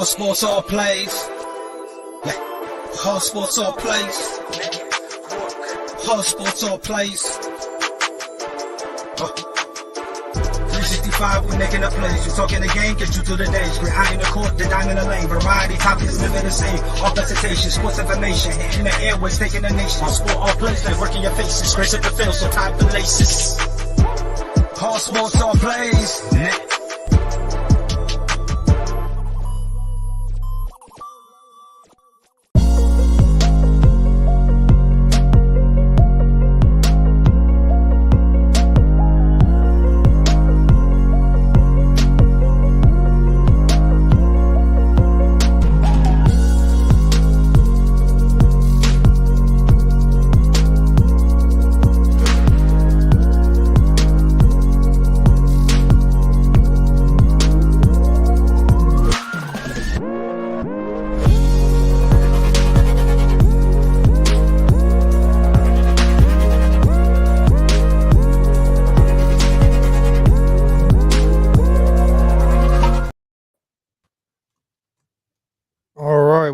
sports, all plays. All sports, all plays. All sports, all plays. 365, we making a place. You talking the game, get you through the days. We're high in the court, the dime in the lane. Variety, topics, living the same. All presentation, sports information. In the airways, taking the nation. All sport, all plays, they working your faces. Grace at the field, so tie the laces. All sports, all plays.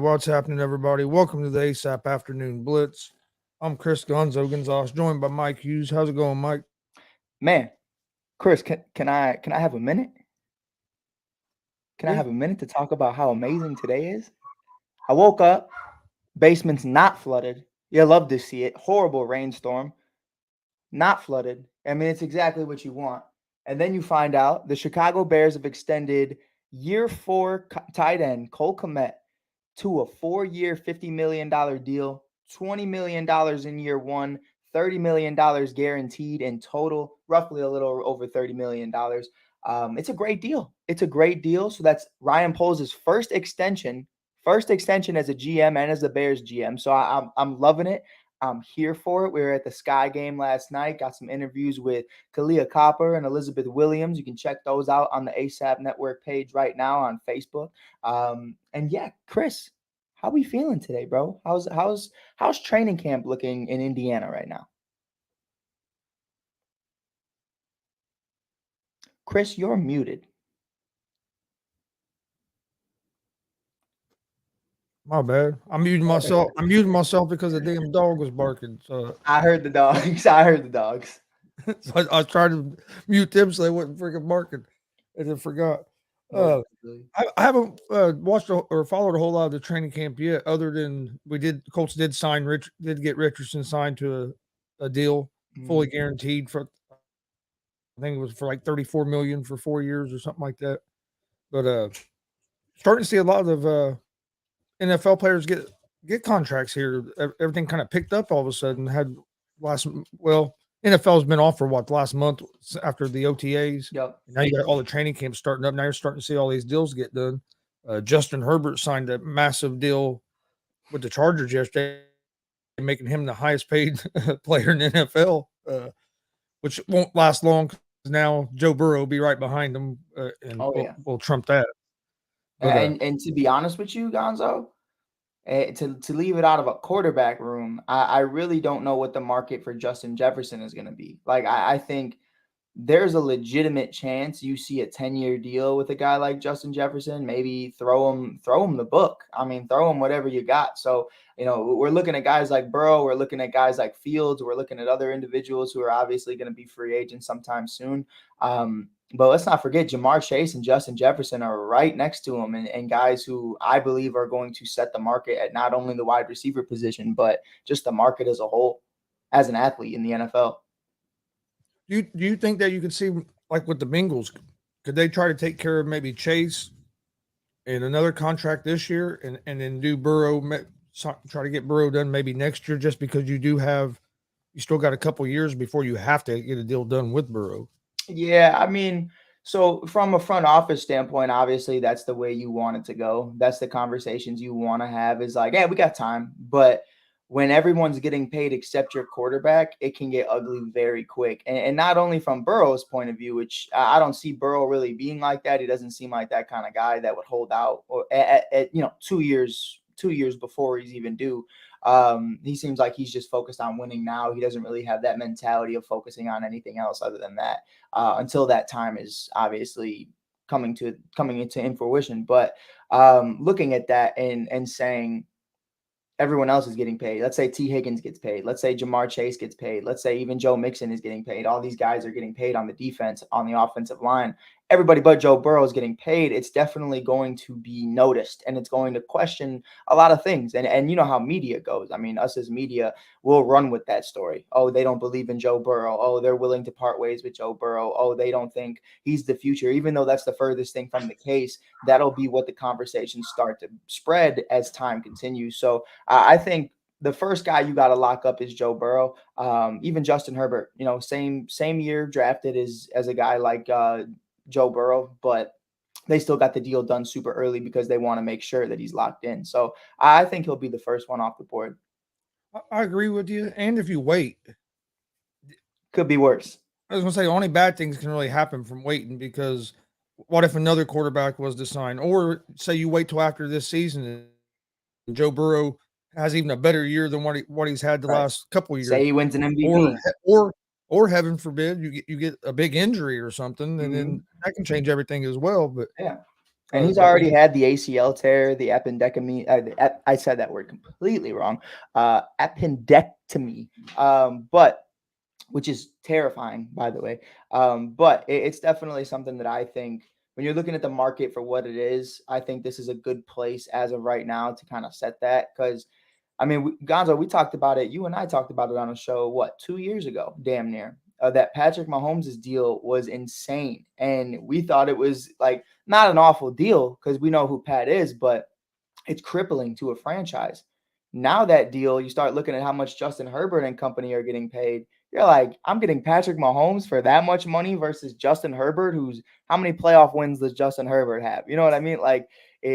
What's happening, everybody? Welcome to the ASAP Afternoon Blitz. I'm Chris Gonzalez, joined by Mike Hughes. How's it going, Mike? Man, Chris, can I have a minute? Can I have a minute to talk about how amazing today is? I woke up, basement's not flooded. You love to see it. Horrible rainstorm, not flooded. I mean, it's exactly what you want. And then you find out the Chicago Bears have extended year 4 tight end Cole Kmet to a 4-year, $50 million deal, $20 million in year 1, $30 million guaranteed in total, roughly a little over $30 million. It's a great deal. It's a great deal. So that's Ryan Poles' first extension as a GM and as the Bears GM. So I'm loving it. I'm here for it. We were at the Sky game last night, got some interviews with Kalia Copper and Elizabeth Williams. You can check those out on the ASAP Network page right now on Facebook. And yeah, Chris, how we feeling today, bro? How's training camp looking in Indiana right now? Chris, you're muted. My bad. I'm muting myself. I'm muting myself because the damn dog was barking. So I heard the dogs. So I tried to mute them so they wouldn't freaking barking, and then forgot. I haven't watched or followed a whole lot of the training camp yet, other than Colts did get Richardson signed to a deal fully guaranteed for, I think it was for like $34 million for 4 years or something like that. But starting to see a lot of NFL players get contracts here. Everything kind of picked up all of a sudden. NFL's been off for the last month after the OTAs. Yep. Now you got all the training camps starting up. Now you're starting to see all these deals get done. Justin Herbert signed a massive deal with the Chargers yesterday, making him the highest paid player in the NFL, which won't last long because now Joe Burrow will be right behind him and will trump that. But, and to be honest with you, Gonzo, to leave it out of a quarterback room, I really don't know what the market for Justin Jefferson is going to be. Like, I think there's a legitimate chance you see a 10-year deal with a guy like Justin Jefferson. Maybe throw him the book. I mean, throw him whatever you got. So, we're looking at guys like Burrow. We're looking at guys like Fields. We're looking at other individuals who are obviously going to be free agents sometime soon. But let's not forget Jamar Chase and Justin Jefferson are right next to him, and guys who I believe are going to set the market at not only the wide receiver position, but just the market as a whole as an athlete in the NFL. Do you think that you could see, like with the Bengals, could they try to take care of maybe Chase in another contract this year and then do Burrow, try to get Burrow done maybe next year, just because you still got a couple years before you have to get a deal done with Burrow? Yeah, I mean, so from a front office standpoint, obviously that's the way you want it to go. That's the conversations you want to have, is like, yeah, we got time. But when everyone's getting paid except your quarterback, it can get ugly very quick. And not only from Burrow's point of view, which I don't see Burrow really being like that. He doesn't seem like that kind of guy that would hold out or at 2 years before he's even due. He seems like he's just focused on winning now. He doesn't really have that mentality of focusing on anything else other than that, until that time is obviously coming into fruition. But looking at that and saying everyone else is getting paid. Let's say T. Higgins gets paid. Let's say Jamar Chase gets paid. Let's say even Joe Mixon is getting paid. All these guys are getting paid on the defense, on the offensive line. Everybody but Joe Burrow is getting paid. It's definitely going to be noticed, and it's going to question a lot of things. And you know how media goes. I mean, us as media will run with that story. Oh, they don't believe in Joe Burrow. Oh, they're willing to part ways with Joe Burrow. Oh, they don't think he's the future. Even though that's the furthest thing from the case, that'll be what the conversations start to spread as time continues. So I think the first guy you got to lock up is Joe Burrow. Even Justin Herbert, same year drafted as a guy like Joe Burrow, but they still got the deal done super early because they want to make sure that he's locked in. So I think he'll be the first one off the board. I agree with you. And if you wait, could be worse. I was going to say only bad things can really happen from waiting, because what if another quarterback was to sign, or say you wait till after this season and Joe Burrow has even a better year than what he's had the last couple of years. Say he wins an MVP, or heaven forbid you get a big injury or something, and then that can change everything as well. But yeah, and he's already had the ACL tear, the appendectomy. I said that word completely wrong. Appendectomy, but which is terrifying, by the way. But it's definitely something that I think, when you're looking at the market for what it is, I think this is a good place as of right now to kind of set that. Because, I mean, Gonzo, we talked about it. You and I talked about it on a show, 2 years ago, damn near. That Patrick Mahomes' deal was insane. And we thought it was like not an awful deal because we know who Pat is, but it's crippling to a franchise. Now that deal, you start looking at how much Justin Herbert and company are getting paid. You're like, I'm getting Patrick Mahomes for that much money versus Justin Herbert, how many playoff wins does Justin Herbert have? You know what I mean? Like,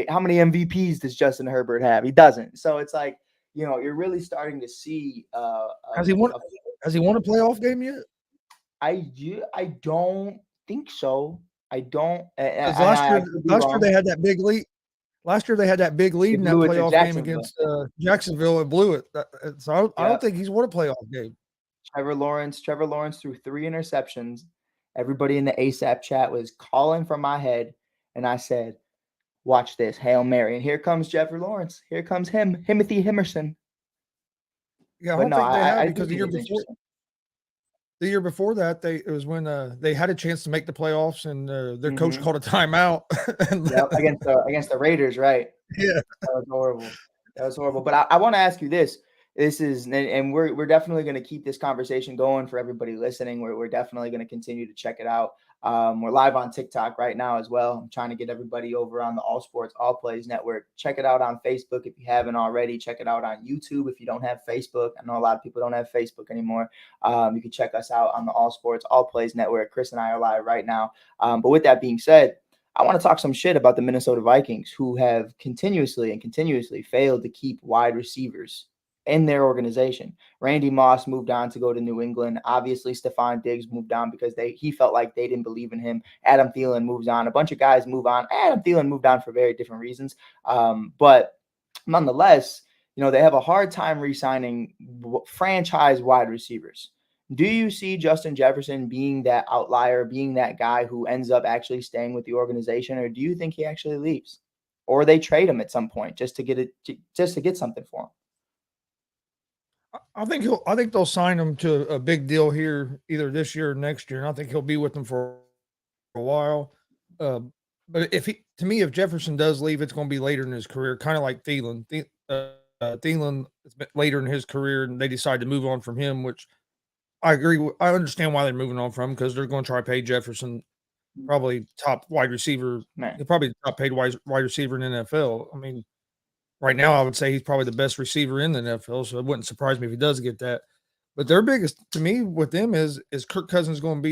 how many MVPs does Justin Herbert have? He doesn't. So it's like, you're really starting to see. Has he won a playoff game yet? I don't think so. I don't. Last year they had that big lead. Last year they had that big lead in that playoff game against Jacksonville and blew it. So I don't think he's won a playoff game. Trevor Lawrence threw 3 interceptions. Everybody in the ASAP chat was calling from my head, and I said, "Watch this, Hail Mary!" And here comes Trevor Lawrence. Here comes Timothy Himerson. Yeah, I don't think they have, because the year before that, it was when they had a chance to make the playoffs, and their coach called a timeout. Against the Raiders, right? Yeah, that was horrible. But I want to ask you this. This is, and we're definitely going to keep this conversation going for everybody listening. We're definitely going to continue to check it out. We're live on TikTok right now as well. I'm trying to get everybody over on the All Sports All Plays Network. Check it out on Facebook if you haven't already. Check it out on YouTube if you don't have Facebook. I know a lot of people don't have Facebook anymore. You can check us out on the All Sports All Plays Network. Chris and I are live right now. But with that being said, I want to talk some shit about the Minnesota Vikings, who have continuously failed to keep wide receivers in their organization. Randy Moss moved on to go to New England. Obviously, Stephon Diggs moved on because he felt like they didn't believe in him. Adam Thielen moves on. A bunch of guys move on. Adam Thielen moved on for very different reasons. But nonetheless, they have a hard time re-signing franchise wide receivers. Do you see Justin Jefferson being that outlier, being that guy who ends up actually staying with the organization, or do you think he actually leaves, or they trade him at some point just to get something for him? I think they'll sign him to a big deal here either this year or next year, and I think he'll be with them for a while. But if Jefferson does leave, it's going to be later in his career, kind of like Thielen. Thielen, it's been later in his career, and they decide to move on from him, which I agree with. I understand why they're moving on from him, because they're going to try to pay Jefferson probably top wide receiver. Probably the top paid wide receiver in the NFL. I mean, right now, I would say he's probably the best receiver in the NFL, so it wouldn't surprise me if he does get that. But their biggest, to me, with them is Kirk Cousins going to be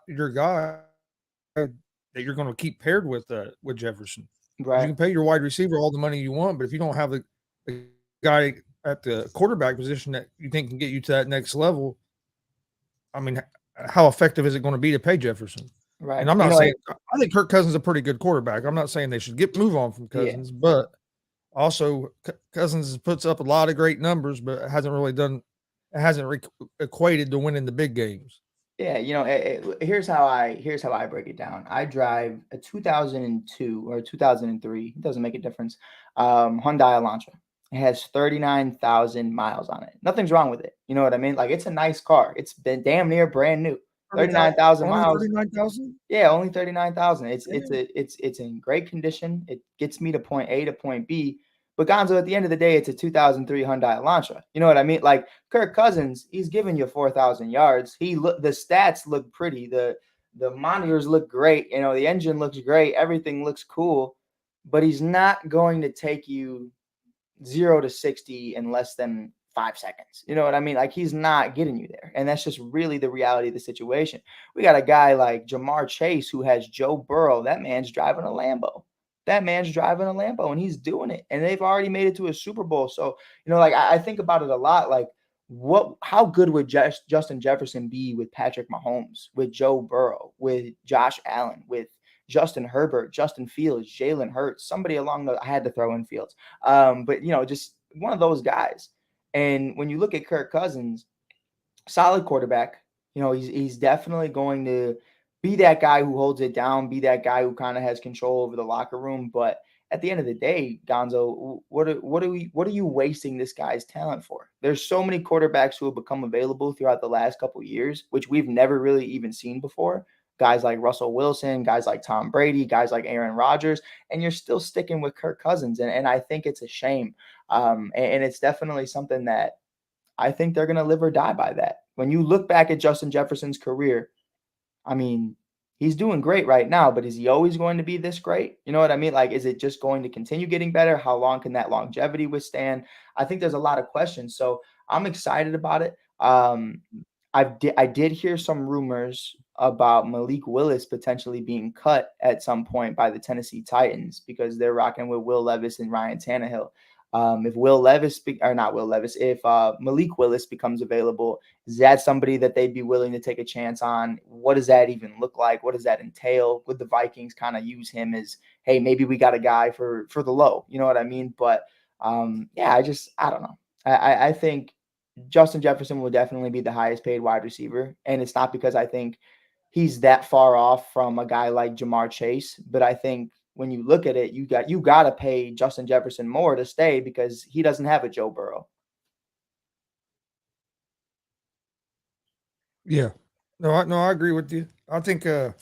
your guy that you're going to keep paired with Jefferson. Right. You can pay your wide receiver all the money you want, but if you don't have the guy at the quarterback position that you think can get you to that next level, I mean, how effective is it going to be to pay Jefferson? Right. And I'm not saying I think Kirk Cousins is a pretty good quarterback. I'm not saying they should move on from Cousins, but also, Cousins puts up a lot of great numbers, but it hasn't equated to winning the big games. Yeah, here's how I break it down. I drive a 2002 or 2003. It doesn't make a difference. Hyundai Elantra. It has 39,000 miles on it. Nothing's wrong with it. You know what I mean? Like, it's a nice car. It's been damn near brand new. 39,000 Only miles. 39,000? Yeah, only 39,000. It's in great condition. It gets me to point A to point B. But Gonzo, at the end of the day, it's a 2003 Hyundai Elantra. You know what I mean? Like, Kirk Cousins, he's giving you 4,000 yards. The stats look pretty. The monitors look great. The engine looks great. Everything looks cool. But he's not going to take you 0 to 60 in less than 5 seconds. You know what I mean? Like, he's not getting you there. And that's just really the reality of the situation. We got a guy like Jamar Chase who has Joe Burrow. That man's driving a Lambo. And he's doing it. And they've already made it to a Super Bowl. So, like, I think about it a lot. Like, how good would Justin Jefferson be with Patrick Mahomes, with Joe Burrow, with Josh Allen, with Justin Herbert, Justin Fields, Jalen Hurts, somebody along I had to throw in Fields. But just one of those guys. And when you look at Kirk Cousins, solid quarterback, he's definitely going to be that guy who holds it down, be that guy who kind of has control over the locker room. But at the end of the day, Gonzo, what are you wasting this guy's talent for? There's so many quarterbacks who have become available throughout the last couple of years, which we've never really even seen before. Guys like Russell Wilson, guys like Tom Brady, guys like Aaron Rodgers, and you're still sticking with Kirk Cousins. And I think it's a shame. And it's definitely something that I think they're going to live or die by that. When you look back at Justin Jefferson's career, I mean, he's doing great right now, but is he always going to be this great? You know what I mean? Like, is it just going to continue getting better? How long can that longevity withstand? I think there's a lot of questions. So I'm excited about it. I did hear some rumors about Malik Willis potentially being cut at some point by the Tennessee Titans because they're rocking with Will Levis and Ryan Tannehill. If Malik Willis becomes available, is that somebody that they'd be willing to take a chance on? What does that even look like? What does that entail? Would the Vikings kind of use him as, hey, maybe we got a guy for the low? You know what I mean? But I don't know. I think Justin Jefferson will definitely be the highest paid wide receiver. And it's not because I think he's that far off from a guy like Jamar Chase, but I think when you look at it, you got to pay Justin Jefferson more to stay because he doesn't have a Joe Burrow. Yeah. No, I agree with you. I think it's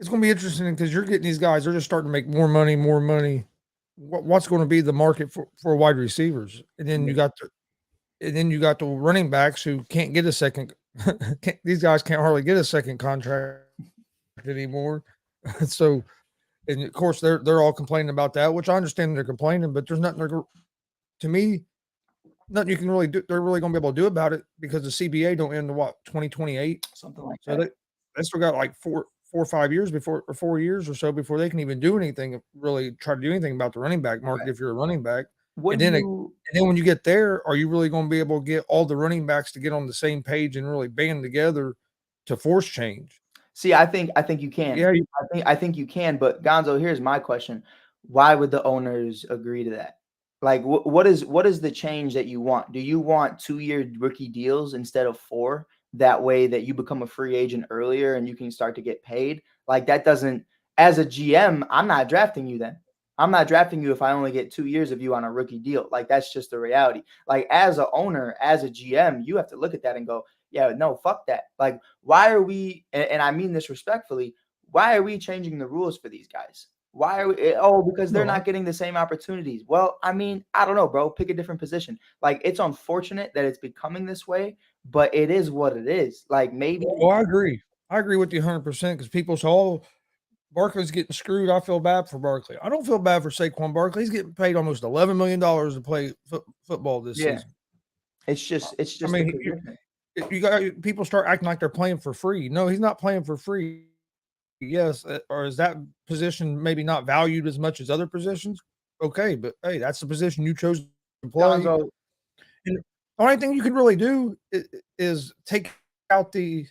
going to be interesting because you're getting these guys, they're just starting to make more money. What's going to be the market for wide receivers? And then you got the running backs who can't get a second. These guys can't hardly get a second contract anymore. So, and of course they're all complaining about that, which I understand they're complaining, but there's nothing to me, nothing you can really do. They're really going to be able to do about it because the CBA don't end to 2028, something like so that. They still got like 4 or 5 years or 4 years or so before they can even do anything, really try to do anything about the running back market. Right. If you're a running back, and then when you get there, are you really going to be able to get all the running backs to get on the same page and really band together to force change? See, I think you can. Yeah, I think you can. But Gonzo, here's my question: why would the owners agree to that? Like, what is the change that you want? Do you want 2-year rookie deals instead of 4? That way that you become a free agent earlier and you can start to get paid. Like, that doesn't. As a GM, I'm not drafting you then. I'm not drafting you if I only get 2 years of you on a rookie deal. Like, that's just the reality. Like, as a owner, as a GM, you have to look at that and go, yeah, no, fuck that. Like, why are we, and I mean this respectfully, why are we changing the rules for these guys? Why are we, because they're not getting the same opportunities. Well, I mean, I don't know, bro. Pick a different position. Like, it's unfortunate that it's becoming this way, but it is what it is. Like, maybe. Well, I agree. I agree with you 100% because people say, oh, Barkley's getting screwed. I feel bad for Barkley. I don't feel bad for Saquon Barkley. He's getting paid almost $11 million to play football this season. It's just. I mean, you got people start acting like they're playing for free. No, he's not playing for free. Yes, or is that position maybe not valued as much as other positions? Okay, but hey, that's the position you chose to play. And the only thing you can really do is take out the.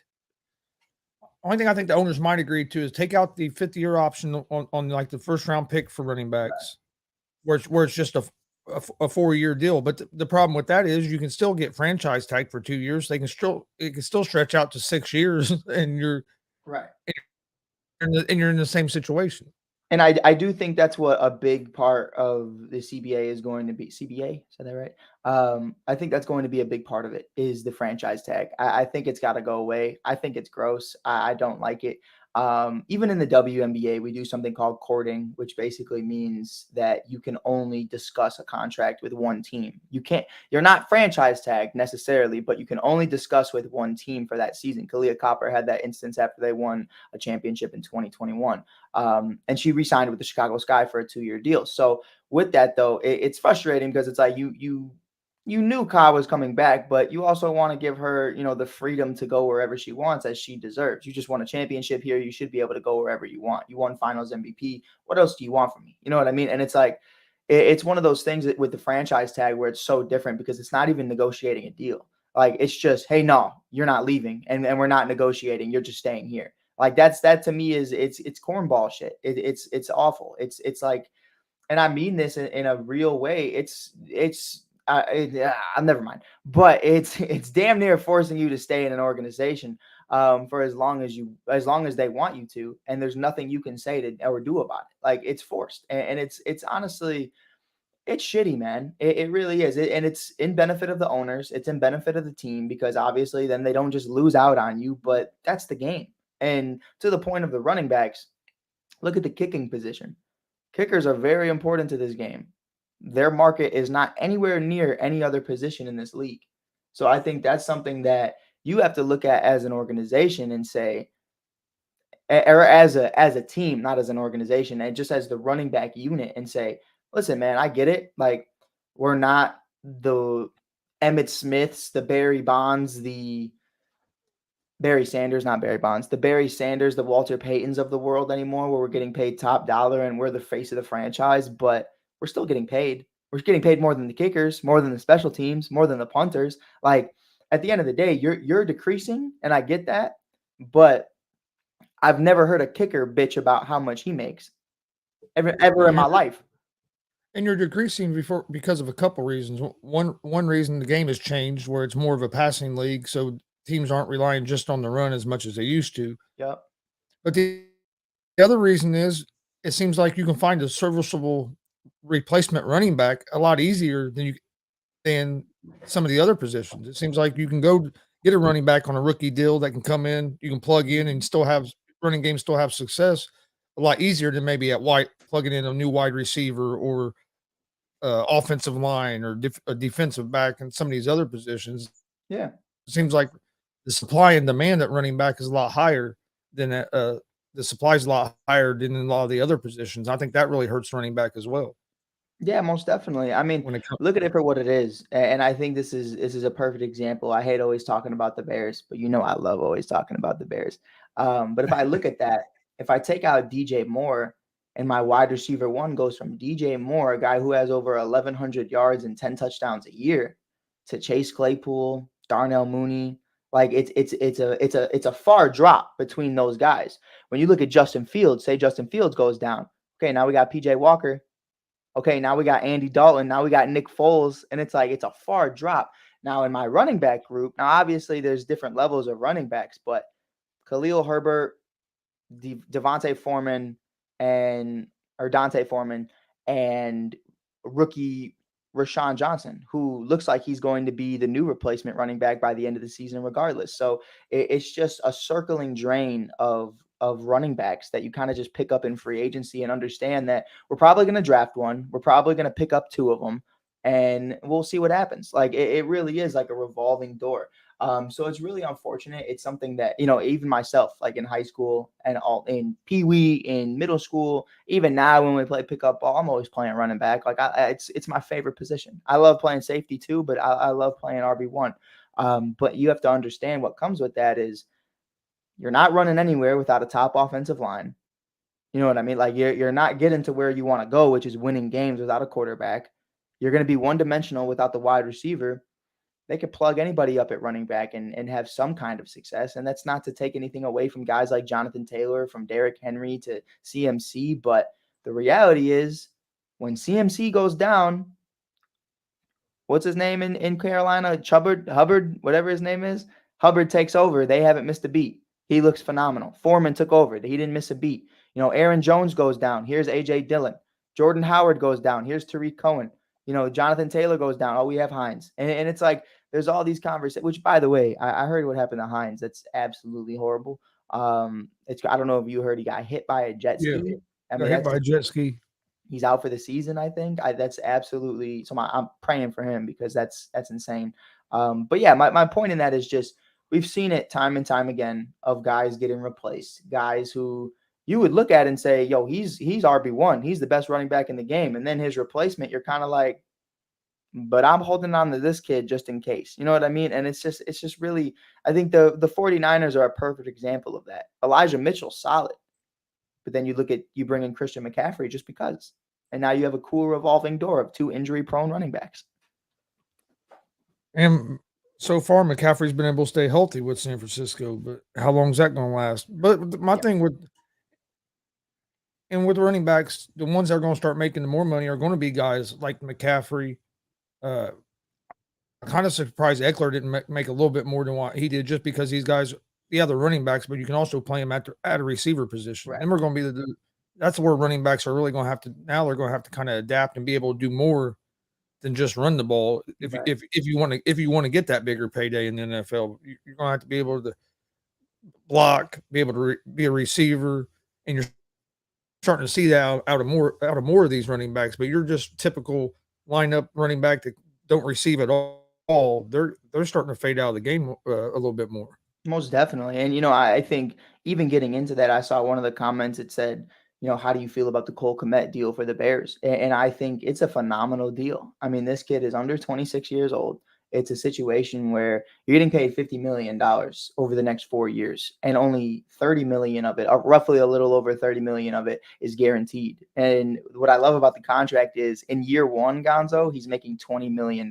Only thing I think the owners might agree to is take out the 50-year option on like the first round pick for running backs, where it's just a 4-year deal. But the problem with that is you can still get franchise tag for 2 years. It can still stretch out to 6 years, and Right. you're in the same situation. And I do think that's what a big part of the CBA is going to be. CBA, is that right? I think that's going to be a big part of it is the franchise tag. I think it's got to go away. I think it's gross. I don't like it. Even in the WNBA, we do something called courting, which basically means that you can only discuss a contract with one team. You're not franchise tagged necessarily, but you can only discuss with one team for that season. Kalia Copper had that instance after they won a championship in 2021. And she re-signed with the Chicago Sky for a 2-year deal. So with that, though, it's frustrating because it's like you knew Ka was coming back, but you also want to give her, the freedom to go wherever she wants as she deserves. You just won a championship here. You should be able to go wherever you want. You won finals MVP. What else do you want from me? You know what I mean? And it's like, it's one of those things that with the franchise tag where it's so different because it's not even negotiating a deal. Like, it's just, hey, no, you're not leaving and we're not negotiating. You're just staying here. Like that to me is it's cornball shit. It's awful. It's like, and I mean this in a real way. Never mind. But it's damn near forcing you to stay in an organization for as long as they want you to, and there's nothing you can say to or do about it. Like, it's forced, and it's honestly, it's shitty, man. It really is. And it's in benefit of the owners. It's in benefit of the team because obviously then they don't just lose out on you, but that's the game. And to the point of the running backs, look at the kicking position. Kickers are very important to this game. Their market is not anywhere near any other position in this league. So I think that's something that you have to look at as an organization and say, or as a team, not as an organization, and just as the running back unit and say, listen, man, I get it. Like, we're not the Emmitt Smiths, the Barry Bonds, the Barry Sanders, not Barry Bonds, the Barry Sanders, the Walter Paytons of the world anymore, where we're getting paid top dollar and we're the face of the franchise, but we're still getting paid. We're getting paid more than the kickers, more than the special teams, more than the punters. Like, at the end of the day, you're decreasing, and I get that, but I've never heard a kicker bitch about how much he makes ever in my life. And you're decreasing because of a couple reasons. One reason, the game has changed where it's more of a passing league, so teams aren't relying just on the run as much as they used to. Yep. But the other reason is it seems like you can find a serviceable replacement running back a lot easier than some of the other positions. It seems like you can go get a running back on a rookie deal that can come in, you can plug in and still have running games, still have success a lot easier than maybe at plugging in a new wide receiver or offensive line or a defensive back and some of these other positions. Yeah. It seems like the supply and demand at running back is a lot higher than the supply is a lot higher than in a lot of the other positions. I think that really hurts running back as well. Yeah, most definitely. I mean, look at it for what it is. And I think this is a perfect example. I hate always talking about the Bears, but I love always talking about the Bears. But if I look at that, if I take out DJ Moore and my wide receiver one goes from DJ Moore, a guy who has over 1,100 yards and 10 touchdowns a year, to Chase Claypool, Darnell Mooney, like it's a far drop between those guys. When you look at Justin Fields, say Justin Fields goes down. Okay, now we got PJ Walker. Okay, now we got Andy Dalton. Now we got Nick Foles. And it's like, it's a far drop. Now in my running back group, now obviously there's different levels of running backs, but Khalil Herbert, Dante Foreman, and rookie Rashawn Johnson, who looks like he's going to be the new replacement running back by the end of the season regardless. So it's just a circling drain of running backs that you kind of just pick up in free agency and understand that we're probably going to draft one. We're probably going to pick up two of them and we'll see what happens. Like it really is like a revolving door. So it's really unfortunate. It's something that, even myself, like in high school and all in Pee-wee, in middle school, even now when we play pickup ball, I'm always playing running back. Like it's my favorite position. I love playing safety too, but I love playing RB1. But you have to understand what comes with that is you're not running anywhere without a top offensive line. You know what I mean? Like you're not getting to where you want to go, which is winning games without a quarterback. You're going to be one-dimensional without the wide receiver. They could plug anybody up at running back and have some kind of success. And that's not to take anything away from guys like Jonathan Taylor, from Derrick Henry to CMC. But the reality is when CMC goes down, what's his name in Carolina? Hubbard, whatever his name is. Hubbard takes over. They haven't missed a beat. He looks phenomenal. Foreman took over. He didn't miss a beat. Aaron Jones goes down. Here's A.J. Dillon. Jordan Howard goes down. Here's Tariq Cohen. Jonathan Taylor goes down. Oh, we have Hines. And it's like there's all these conversations, which, by the way, I heard what happened to Hines. That's absolutely horrible. I don't know if you heard he got hit by a jet ski. I mean, hit by a jet ski. He's out for the season, I think. That's absolutely – so I'm praying for him because that's insane. But, yeah, my point in that is just we've seen it time and time again of guys getting replaced, guys who you would look at and say, yo, he's RB1. He's the best running back in the game. And then his replacement, you're kind of like, but I'm holding on to this kid just in case. You know what I mean? And it's just really – I think the 49ers are a perfect example of that. Elijah Mitchell's solid. But then you bring in Christian McCaffrey just because. And now you have a cool revolving door of 2 injury-prone running backs. And so far, McCaffrey's been able to stay healthy with San Francisco, but how long is that going to last? But my thing with running backs, the ones that are going to start making the more money are going to be guys like McCaffrey. I'm kind of surprised Eckler didn't make a little bit more than what he did just because these guys – yeah, they're running backs, but you can also play them at a receiver position. Right. And we're going to be that's where running backs are really going to have to now. They're going to have to kind of adapt and be able to do more than just run the ball. If you want to get that bigger payday in the NFL, you're going to have to be able to block, be able to be a receiver, and you're starting to see that out of more of these running backs. But you're just typical lineup running back that don't receive at all. They're starting to fade out of the game a little bit more. Most definitely. And, I think even getting into that, I saw one of the comments that said, how do you feel about the Cole Kmet deal for the Bears? And I think it's a phenomenal deal. I mean, this kid is under 26 years old. It's a situation where you're getting paid $50 million over the next 4 years, and only $30 million of it, or roughly a little over $30 million of it, is guaranteed. And what I love about the contract is in year one, Gonzo, he's making $20 million,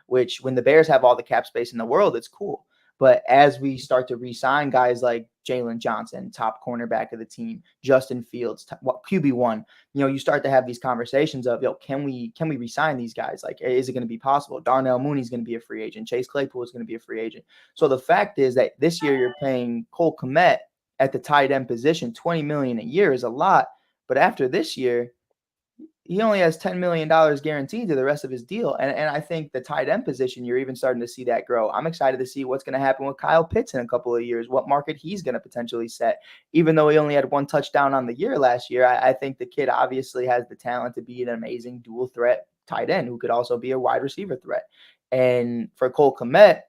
which when the Bears have all the cap space in the world, it's cool. But as we start to re-sign guys like Jalen Johnson, top cornerback of the team, Justin Fields, QB1, you start to have these conversations of, can we re-sign these guys? Like, is it going to be possible? Darnell Mooney's going to be a free agent. Chase Claypool is going to be a free agent. So the fact is that this year you're paying Cole Kmet at the tight end position, $20 million a year is a lot. But after this year, he only has $10 million guaranteed to the rest of his deal. And I think the tight end position, you're even starting to see that grow. I'm excited to see what's going to happen with Kyle Pitts in a couple of years, what market he's going to potentially set. Even though he only had 1 touchdown on the year last year, I think the kid obviously has the talent to be an amazing dual threat tight end who could also be a wide receiver threat. And for Cole Kmet,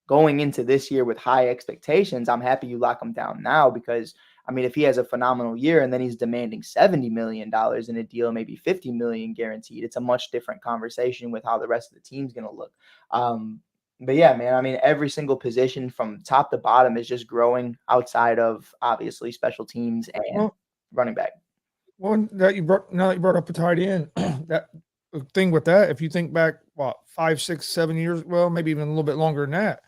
going into this year with high expectations, I'm happy you lock him down now because – I mean, if he has a phenomenal year and then he's demanding $70 million in a deal, maybe $50 million guaranteed, it's a much different conversation with how the rest of the team's going to look. But yeah, man, I mean, every single position from top to bottom is just growing outside of obviously special teams and running back. Well, now that you brought up a tight end, that thing with that, if you think back, 5, 6, 7 years, well, maybe even a little bit longer than that,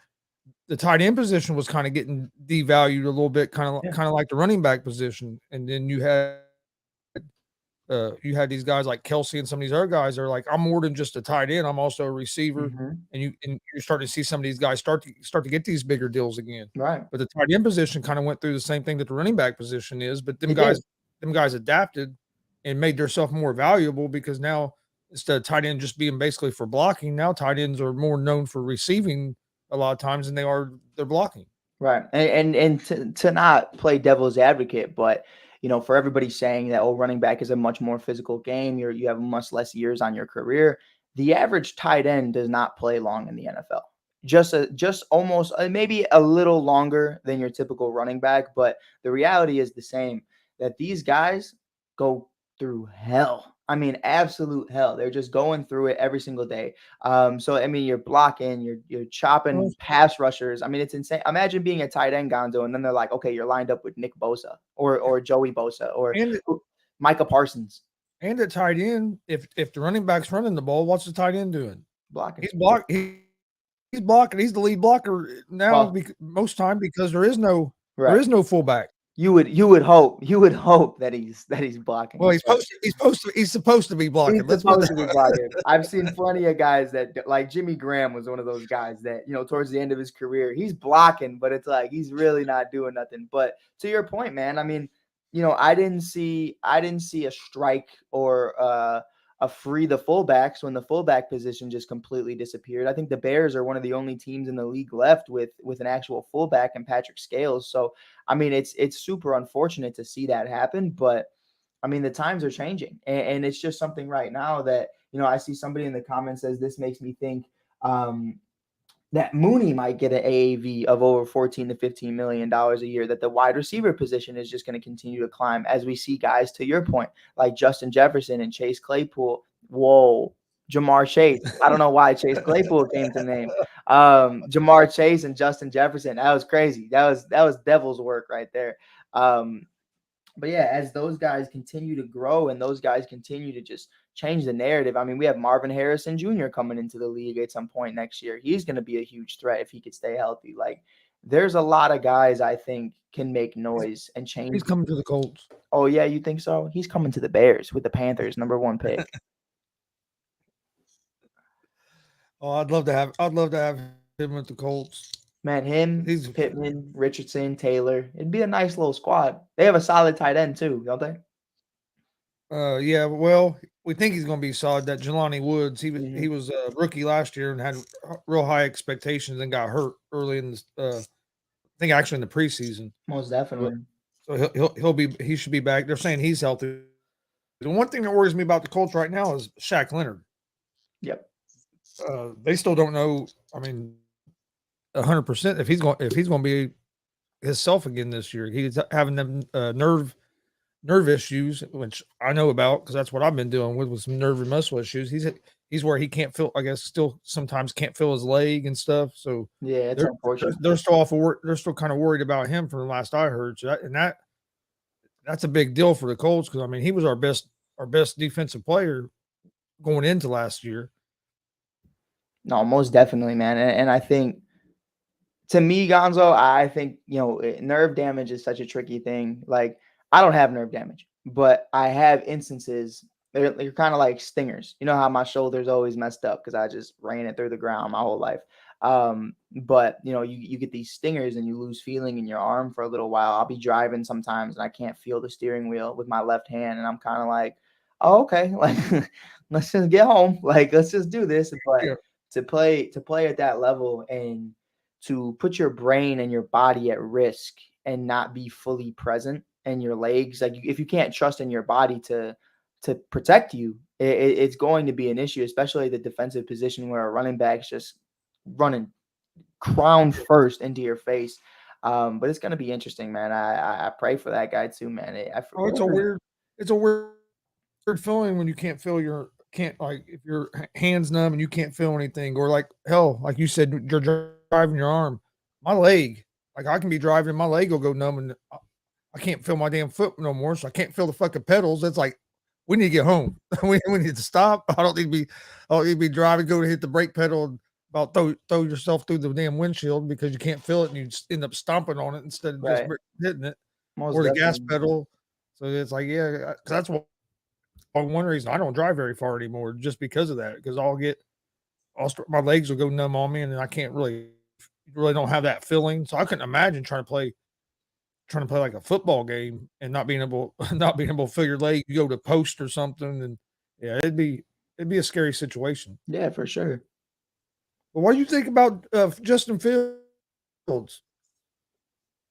the tight end position was kind of getting devalued a little bit, kind of like the running back position. And then you had these guys like Kelsey and some of these other guys that are like, I'm more than just a tight end. I'm also a receiver. Mm-hmm. And you're starting to see some of these guys start to get these bigger deals again. Right. But the tight end position kind of went through the same thing that the running back position is, but them guys adapted and made themselves more valuable because now instead of tight end just being basically for blocking, now tight ends are more known for receiving a lot of times than they're blocking. Right. And to not play devil's advocate, but for everybody saying that, running back is a much more physical game. You have much less years on your career. The average tight end does not play long in the NFL. Just almost maybe a little longer than your typical running back. But the reality is the same, that these guys go through hell. I mean, absolute hell. They're just going through it every single day. So, I mean, you're blocking, you're chopping pass rushers. I mean, it's insane. Imagine being a tight end, Gonzo, and then they're like, okay, you're lined up with Nick Bosa or Joey Bosa or Micah Parsons. And at tight end, if the running back's running the ball, what's the tight end doing? Blocking. He's blocking. He's the lead blocker now most time because there is no fullback. You would hope that he's blocking. Well, he's supposed to be blocking. He's Let's put supposed to be that. blocking. I've seen plenty of guys that, like Jimmy Graham was one of those guys that, towards the end of his career, he's blocking, but it's like he's really not doing nothing. But to your point, man, I mean, I didn't see a strike or a free the fullbacks when the fullback position just completely disappeared. I think the Bears are one of the only teams in the league left with an actual fullback and Patrick Scales. So, I mean, it's super unfortunate to see that happen, but I mean, the times are changing, and it's just something right now that, I see somebody in the comments says this makes me think that Mooney might get an AAV of over $14 to $15 million a year, that the wide receiver position is just going to continue to climb as we see guys, to your point, like Justin Jefferson and Chase Claypool. Whoa, Jamar Chase. I don't know why Chase Claypool came to name. Jamar Chase and Justin Jefferson. That was crazy. That was devil's work right there. But yeah, as those guys continue to grow and those guys continue to just change the narrative. I mean, we have Marvin Harrison Jr. coming into the league at some point next year. He's going to be a huge threat if he could stay healthy. Like, there's a lot of guys I think can make noise and change. He's coming to the Colts. Oh yeah, you think so? He's coming to the Bears with the Panthers, #1 pick. Oh, I'd love to have him with the Colts. Man, he's Pittman, Richardson, Taylor. It'd be a nice little squad. They have a solid tight end too, don't they? Yeah. Well, we think he's going to be solid. That Jelani Woods, he was a rookie last year and had real high expectations and got hurt early in this. I think actually in the preseason. Most definitely. So he should be back. They're saying he's healthy. The one thing that worries me about the Colts right now is Shaq Leonard. Yep. They still don't know. I mean, 100% if he's going to be himself again this year. He's having them nerve issues, which I know about because that's what I've been dealing with some nerve and muscle issues. He's where he can't feel. I guess still sometimes can't feel his leg and stuff. So yeah, it's unfortunate. They're still they're still kind of worried about him from the last I heard. So that's a big deal for the Colts because I mean he was our best defensive player going into last year. No, most definitely, man. And I think, to me, Gonzo, I think, nerve damage is such a tricky thing. Like, I don't have nerve damage, but I have instances. They're kind of like stingers. You know how my shoulder's always messed up because I just ran it through the ground my whole life. But, you get these stingers and you lose feeling in your arm for a little while. I'll be driving sometimes and I can't feel the steering wheel with my left hand. And I'm kind of like, oh, okay, like, let's just get home. Like, let's just do this. But yeah. To play at that level and to put your brain and your body at risk and not be fully present and your legs, like if you can't trust in your body to protect you, it's going to be an issue, especially the defensive position where a running back's just running crown first into your face. But it's going to be interesting, man. I pray for that guy too, man. It's a weird feeling when you can't feel like if your hand's numb and you can't feel anything, or like hell, like you said, you're driving your arm. My leg, like I can be driving, my leg will go numb and I can't feel my damn foot no more. So I can't feel the fucking pedals. It's like, we need to get home. we need to stop. I don't need to be driving, go to hit the brake pedal and about throw yourself through the damn windshield because you can't feel it and you just end up stomping on it instead of just hitting it. Or the gas pedal. So it's like, yeah, that's one reason I don't drive very far anymore, just because of that. Because my legs will go numb on me, and I can't really don't have that feeling. So I couldn't imagine trying to play like a football game and not being able to feel your leg. You go to post or something, and yeah, it'd be a scary situation. Yeah, for sure. But what do you think about Justin Fields?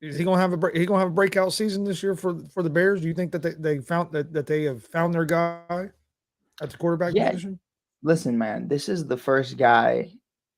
Is he gonna have a breakout season this year for the Bears? Do you think that they found that they have found their guy at the quarterback position? Listen, man, this is the first guy.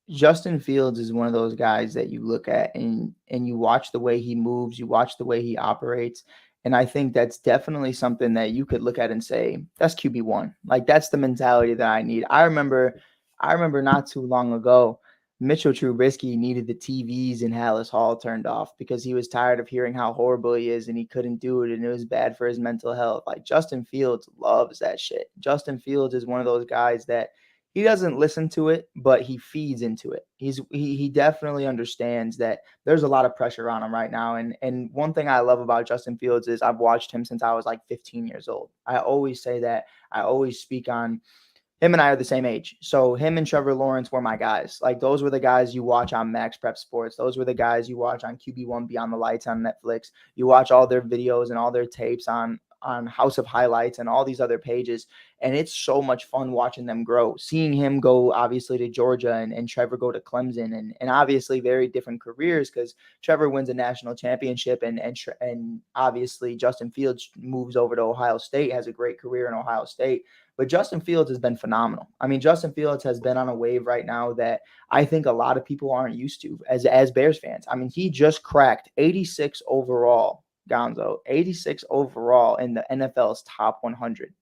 Justin Fields is one of those guys that you look at and you watch the way he moves, you watch the way he operates, and I think that's definitely something that you could look at and say that's QB1. Like, that's the mentality that I need. I remember not too long ago, Mitchell Trubisky needed the TVs in Hallis Hall turned off because he was tired of hearing how horrible he is and he couldn't do it and it was bad for his mental health. Like, Justin Fields loves that shit. Justin Fields is one of those guys that he doesn't listen to it, but he feeds into it. He definitely understands that there's a lot of pressure on him right now. And one thing I love about Justin Fields is I've watched him since I was like 15 years old. I always say that. I always speak on him, and I are the same age. So him and Trevor Lawrence were my guys. Like those were the guys you watch on Max Prep Sports. Those were the guys you watch on QB1 Beyond the Lights on Netflix. You watch all their videos and all their tapes on House of Highlights and all these other pages. And it's so much fun watching them grow, seeing him go obviously to Georgia and Trevor go to Clemson and obviously very different careers because Trevor wins a national championship and obviously Justin Fields moves over to Ohio State, has a great career in Ohio State. But Justin Fields has been phenomenal. I mean, Justin Fields has been on a wave right now that I think a lot of people aren't used to as Bears fans. I mean, he just cracked 86 overall, Gonzo, 86 overall in the NFL's top 100.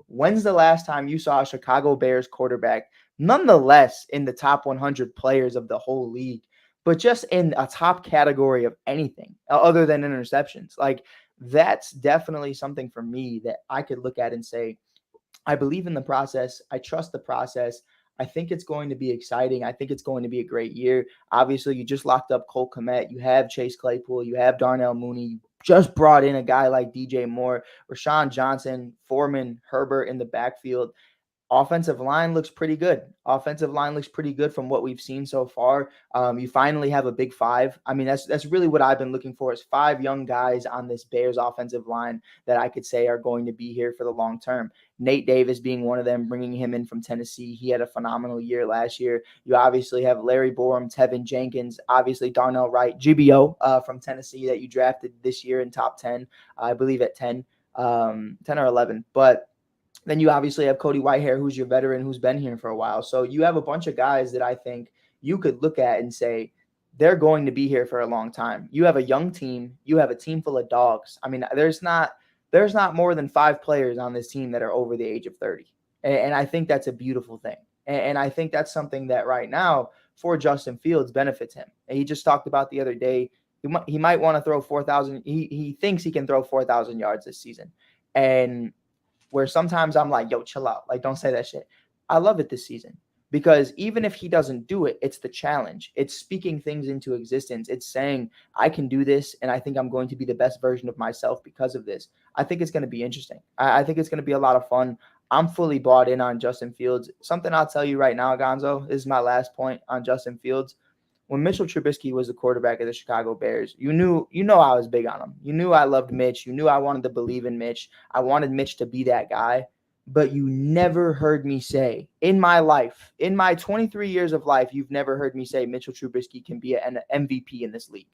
When's the last time you saw a Chicago Bears quarterback, nonetheless in the top 100 players of the whole league, but just in a top category of anything other than interceptions? Like, that's definitely something for me that I could look at and say, I believe in the process. I trust the process. I think it's going to be exciting. I think it's going to be a great year. Obviously, you just locked up Cole Kmet. You have Chase Claypool. You have Darnell Mooney. You just brought in a guy like DJ Moore, Rashawn Johnson, Foreman, Herbert in the backfield. Offensive line looks pretty good. Offensive line looks pretty good from what we've seen so far. You finally have a big five. I mean, that's really what I've been looking for is 5 young guys on this Bears offensive line that I could say are going to be here for the long term. Nate Davis being one of them, bringing him in from Tennessee. He had a phenomenal year last year. You obviously have Larry Borum, Tevin Jenkins, obviously Darnell Wright, GBO from Tennessee that you drafted this year in top 10, I believe at 10 or 11. But then you obviously have Cody Whitehair, who's your veteran, who's been here for a while. So you have a bunch of guys that I think you could look at and say, they're going to be here for a long time. You have a young team. You have a team full of dogs. I mean, there's not more than 5 players on this team that are over the age of 30. And I think that's a beautiful thing. And I think that's something that right now for Justin Fields benefits him. And he just talked about the other day, he might want to throw 4,000. He thinks he can throw 4,000 yards this season. And where sometimes I'm like, yo, chill out. Like, don't say that shit. I love it this season because even if he doesn't do it, it's the challenge. It's speaking things into existence. It's saying, I can do this, and I think I'm going to be the best version of myself because of this. I think it's going to be interesting. I think it's going to be a lot of fun. I'm fully bought in on Justin Fields. Something I'll tell you right now, Gonzo, this is my last point on Justin Fields. When Mitchell Trubisky was the quarterback of the Chicago Bears, you know I was big on him. You knew I loved Mitch. You knew I wanted to believe in Mitch. I wanted Mitch to be that guy. But you never heard me say in my life, in my 23 years of life, you've never heard me say Mitchell Trubisky can be an MVP in this league.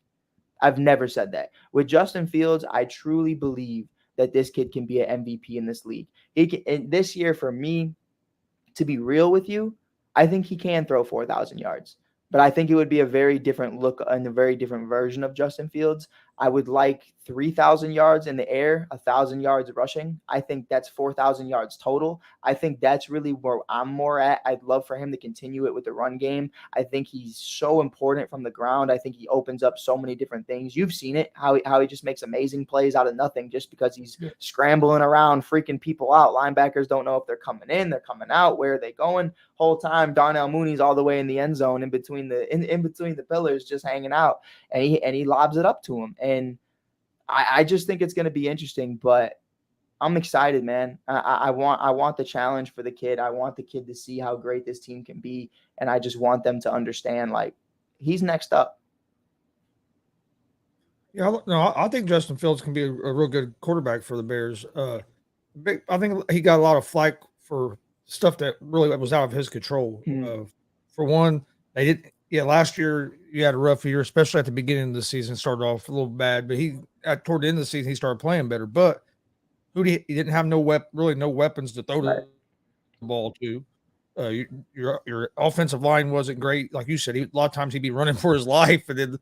I've never said that. With Justin Fields, I truly believe that this kid can be an MVP in this league. And this year, for me, to be real with you, I think he can throw 4,000 yards. But I think it would be a very different look and a very different version of Justin Fields. I would like 3,000 yards in the air, 1,000 yards rushing. I think that's 4,000 yards total. I think that's really where I'm more at. I'd love for him to continue it with the run game. I think he's so important from the ground. I think he opens up so many different things. You've seen it, how he just makes amazing plays out of nothing just because he's scrambling around, freaking people out. Linebackers don't know if they're coming in, they're coming out, where are they going? Whole time Darnell Mooney's all the way in the end zone in between the pillars just hanging out, and he lobs it up to him. And I just think it's going to be interesting, but I'm excited, man. I want the challenge for the kid. I want the kid to see how great this team can be, and I just want them to understand, like, he's next up. Yeah, no, I think Justin Fields can be a real good quarterback for the Bears. I think he got a lot of flack for stuff that really was out of his control. For one, they did. Yeah, last year you had a rough year, especially at the beginning of the season. Started off a little bad, but toward the end of the season he started playing better. But he didn't have no weapons to throw the ball to. Your offensive line wasn't great, like you said. A lot of times he'd be running for his life and then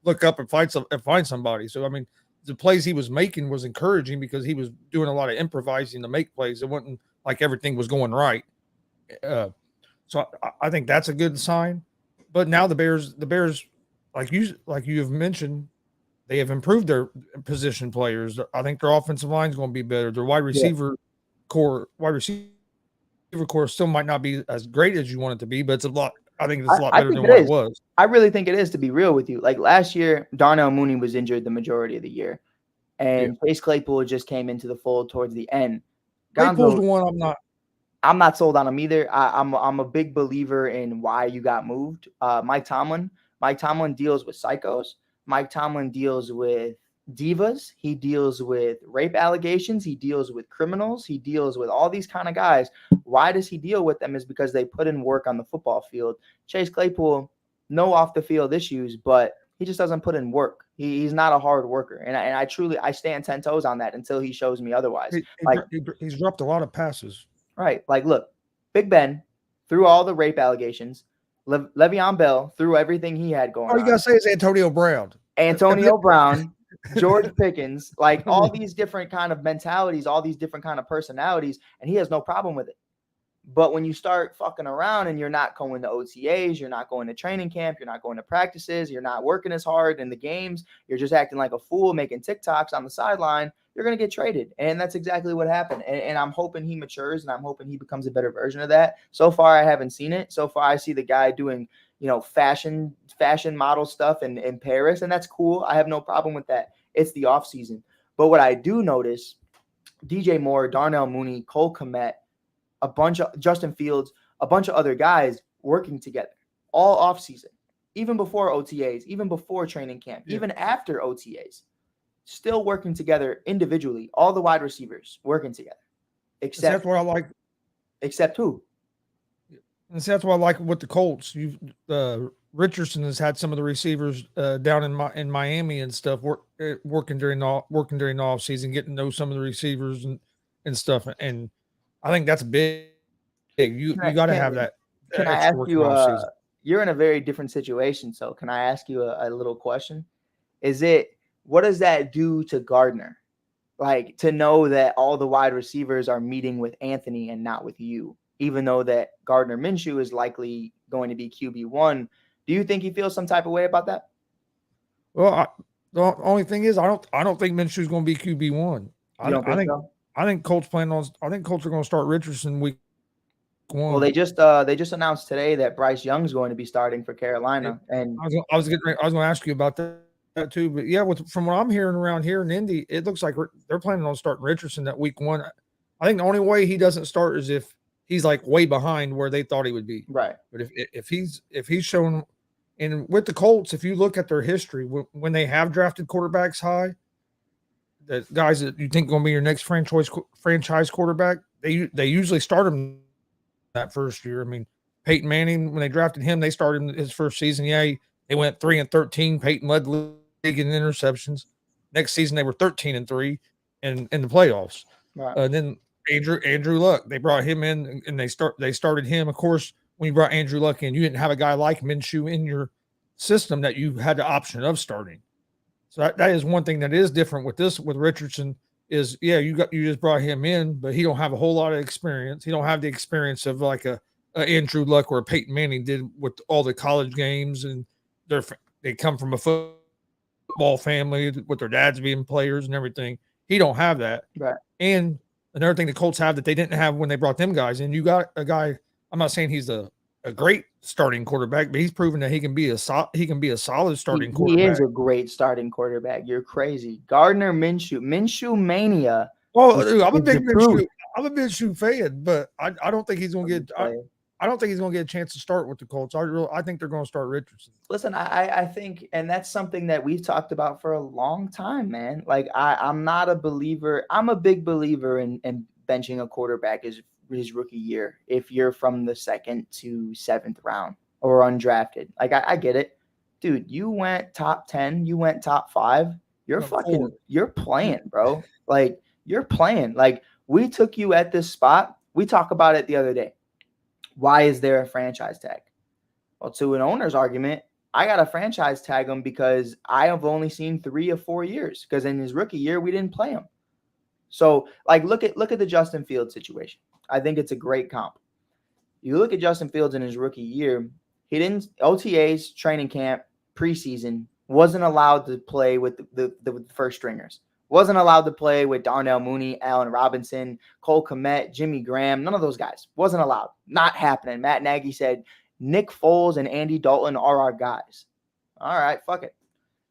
look up and find somebody. So I mean, the plays he was making was encouraging because he was doing a lot of improvising to make plays. It wasn't like everything was going right. So I think that's a good sign. But now the Bears, like you have mentioned, they have improved their position players. I think their offensive line is going to be better. Their wide receiver core still might not be as great as you want it to be, but it's a lot. I think it's a lot I better think than it what is. it was. I really think it is, to be real with you. Like last year, Darnell Mooney was injured the majority of the year, and Chase Claypool just came into the fold towards the end. Claypool's Gonzo, the one I'm not sold on him either. I'm a big believer in why you got moved. Mike Tomlin deals with psychos. Mike Tomlin deals with divas. He deals with rape allegations. He deals with criminals. He deals with all these kind of guys. Why does he deal with them? Is because they put in work on the football field. Chase Claypool, no off the field issues, but he just doesn't put in work. He's not a hard worker, and I truly stand 10 toes on that until he shows me otherwise. He's dropped a lot of passes. Right. Like, look, Big Ben, through all the rape allegations, Le'Veon Bell, through everything he had going on. All you got to say is Antonio Brown. Antonio Brown, George Pickens, like all these different kind of mentalities, all these different kind of personalities, and he has no problem with it. But when you start fucking around and you're not going to OTAs, you're not going to training camp, you're not going to practices, you're not working as hard in the games, you're just acting like a fool, making TikToks on the sideline, you're going to get traded. And that's exactly what happened. And I'm hoping he matures, and I'm hoping he becomes a better version of that. So far, I haven't seen it. So far, I see the guy doing, fashion model stuff in Paris, and that's cool. I have no problem with that. It's the off season. But what I do notice, DJ Moore, Darnell Mooney, Cole Kmet, a bunch of Justin Fields, a bunch of other guys working together all offseason, even before OTAs, even before training camp, even after OTAs, still working together individually, all the wide receivers working together. Except that's what I like. Except who? And that's what I like with the Colts. Richardson has had some of the receivers down in Miami and stuff working during the off season, getting to know some of the receivers and stuff. And I think that's big. You got to have that. Can I ask you? You're in a very different situation, so can I ask you a little question? What does that do to Gardner? Like, to know that all the wide receivers are meeting with Anthony and not with you, even though that Gardner Minshew is likely going to be QB1. Do you think he feels some type of way about that? Well, the only thing is, I don't think Minshew's going to be QB1. I think Colts are going to start Richardson week 1. Well, they just announced today that Bryce Young's going to be starting for Carolina, and I was going to ask you about that too. But yeah, from what I'm hearing around here in Indy, it looks like they're planning on starting Richardson that week 1. I think the only way he doesn't start is if he's like way behind where they thought he would be. Right. But if he's shown, and with the Colts, if you look at their history, when they have drafted quarterbacks high, the guys that you think going to be your next franchise quarterback, they usually start him that first year. I mean, Peyton Manning, when they drafted him, they started him his first season. Yeah, they went 3-13. Peyton led the league in interceptions. Next season, they were 13-3 in the playoffs. Right. Then Andrew Luck, they brought him in, and they started him. Of course, when you brought Andrew Luck in, you didn't have a guy like Minshew in your system that you had the option of starting. So that is one thing that is different with Richardson is, you just brought him in, but he don't have a whole lot of experience. He don't have the experience of like a Andrew Luck or a Peyton Manning did with all the college games, and they come from a football family with their dads being players and everything. He don't have that. Right. And another thing the Colts have that they didn't have when they brought them guys in, you got a guy, I'm not saying he's a great starting quarterback, but he's proven that he can be a solid starting quarterback. He is a great starting quarterback. You're crazy. Gardner Minshew mania. Oh, dude, I'm a big Minshew fan, but I don't think he's going to get. I don't think he's going to get a chance to start with the Colts. I think they're going to start Richardson. Listen, I think, and that's something that we've talked about for a long time, man. Like I'm not a believer. I'm a big believer in benching a quarterback his rookie year if you're from the 2nd to 7th round or undrafted. Like I get it. Dude, you went top 10, you went top 5. You're playing, bro. Like you're playing. Like we took you at this spot. We talked about it the other day. Why is there a franchise tag? Well, to an owner's argument, I got a franchise tag him because I have only seen 3 or 4 years, because in his rookie year, we didn't play him. So like, look at the Justin Fields situation. I think it's a great comp. You look at Justin Fields in his rookie year, he didn't OTAs, training camp, preseason, wasn't allowed to play with the first stringers, Wasn't allowed to play with Darnell Mooney, Allen Robinson, Cole Kmet, Jimmy Graham. None of those guys. Wasn't allowed. Not happening. Matt Nagy said, Nick Foles and Andy Dalton are our guys. All right, fuck it.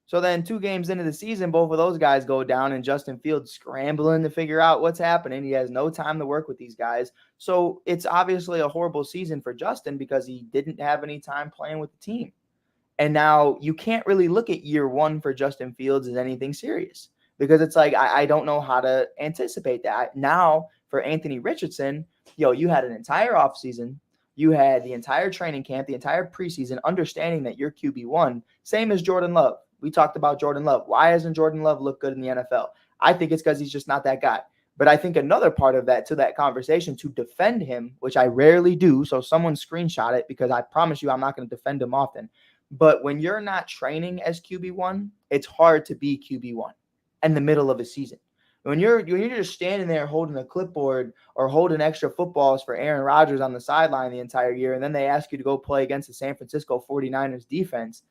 So then 2 games into the season, both of those guys go down and Justin Fields scrambling to figure out what's happening. He has no time to work with these guys. So it's obviously a horrible season for Justin because he didn't have any time playing with the team. And now you can't really look at year 1 for Justin Fields as anything serious because it's like, I don't know how to anticipate that. Now for Anthony Richardson, you had an entire offseason. You had the entire training camp, the entire preseason, understanding that you're QB1, same as Jordan Love. We talked about Jordan Love. Why hasn't Jordan Love looked good in the NFL? I think it's because he's just not that guy. But I think another part of that, to that conversation, to defend him, which I rarely do, so someone screenshot it because I promise you I'm not going to defend him often. But when you're not training as QB1, it's hard to be QB1 in the middle of a season. When you're just standing there holding a clipboard or holding extra footballs for Aaron Rodgers on the sideline the entire year, and then they ask you to go play against the San Francisco 49ers defense,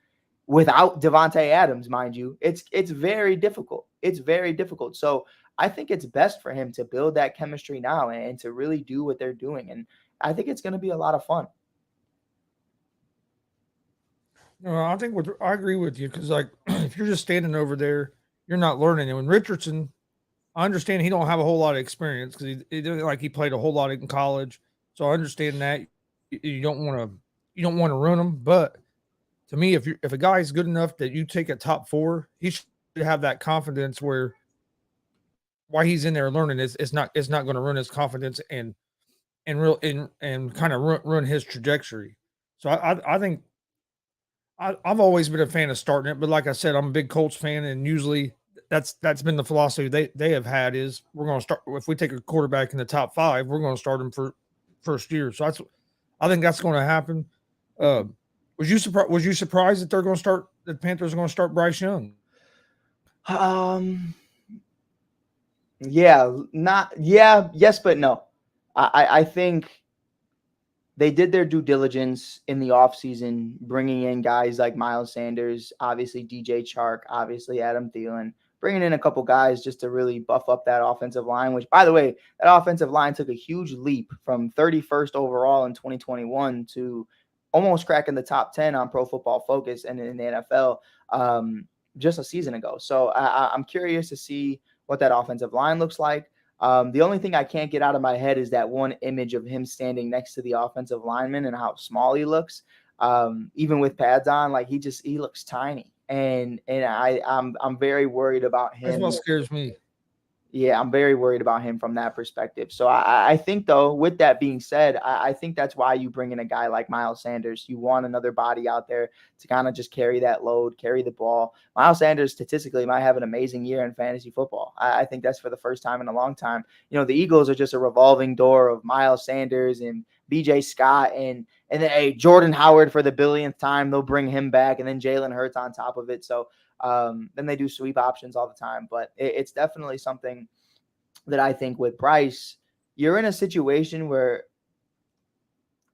without Devontae Adams, mind you, it's very difficult. It's very difficult. So I think it's best for him to build that chemistry now and to really do what they're doing. And I think it's going to be a lot of fun. I think I agree with you because, like, if you're just standing over there, you're not learning. And when Richardson, I understand he don't have a whole lot of experience because he didn't like he played a whole lot in college. So I understand that you don't want to run him, but to me, if a guy's good enough that you take a top 4, he should have that confidence where why he's in there learning is not going to ruin his confidence and kind of ruin his trajectory. So I think I've always been a fan of starting it, but like I said, I'm a big Colts fan, and usually that's been the philosophy they have had is we're going to start if we take a quarterback in the top 5, we're going to start him for first year. So I think that's going to happen. Was you surprised that they're going to start? The Panthers are going to start Bryce Young? Yes, but no. I think they did their due diligence in the offseason, bringing in guys like Miles Sanders, obviously DJ Chark, obviously Adam Thielen, bringing in a couple guys just to really buff up that offensive line, which, by the way, that offensive line took a huge leap from 31st overall in 2021 to almost cracking the top 10 on Pro Football Focus and in the NFL just a season ago. So I'm curious to see what that offensive line looks like. The only thing I can't get out of my head is that one image of him standing next to the offensive lineman and how small he looks. Even with pads on, like he looks tiny. And I'm very worried about him. That's what scares me. Yeah, I'm very worried about him from that perspective. So I think, though, with that being said, I think that's why you bring in a guy like Miles Sanders. You want another body out there to kind of just carry that load, carry the ball. Miles Sanders statistically might have an amazing year in fantasy football. I think that's for the first time in a long time. The Eagles are just a revolving door of Miles Sanders and BJ Scott and then Jordan Howard for the billionth time. They'll bring him back, and then Jalen Hurts on top of it. So then they do sweep options all the time. But it's definitely something that I think with Bryce, you're in a situation where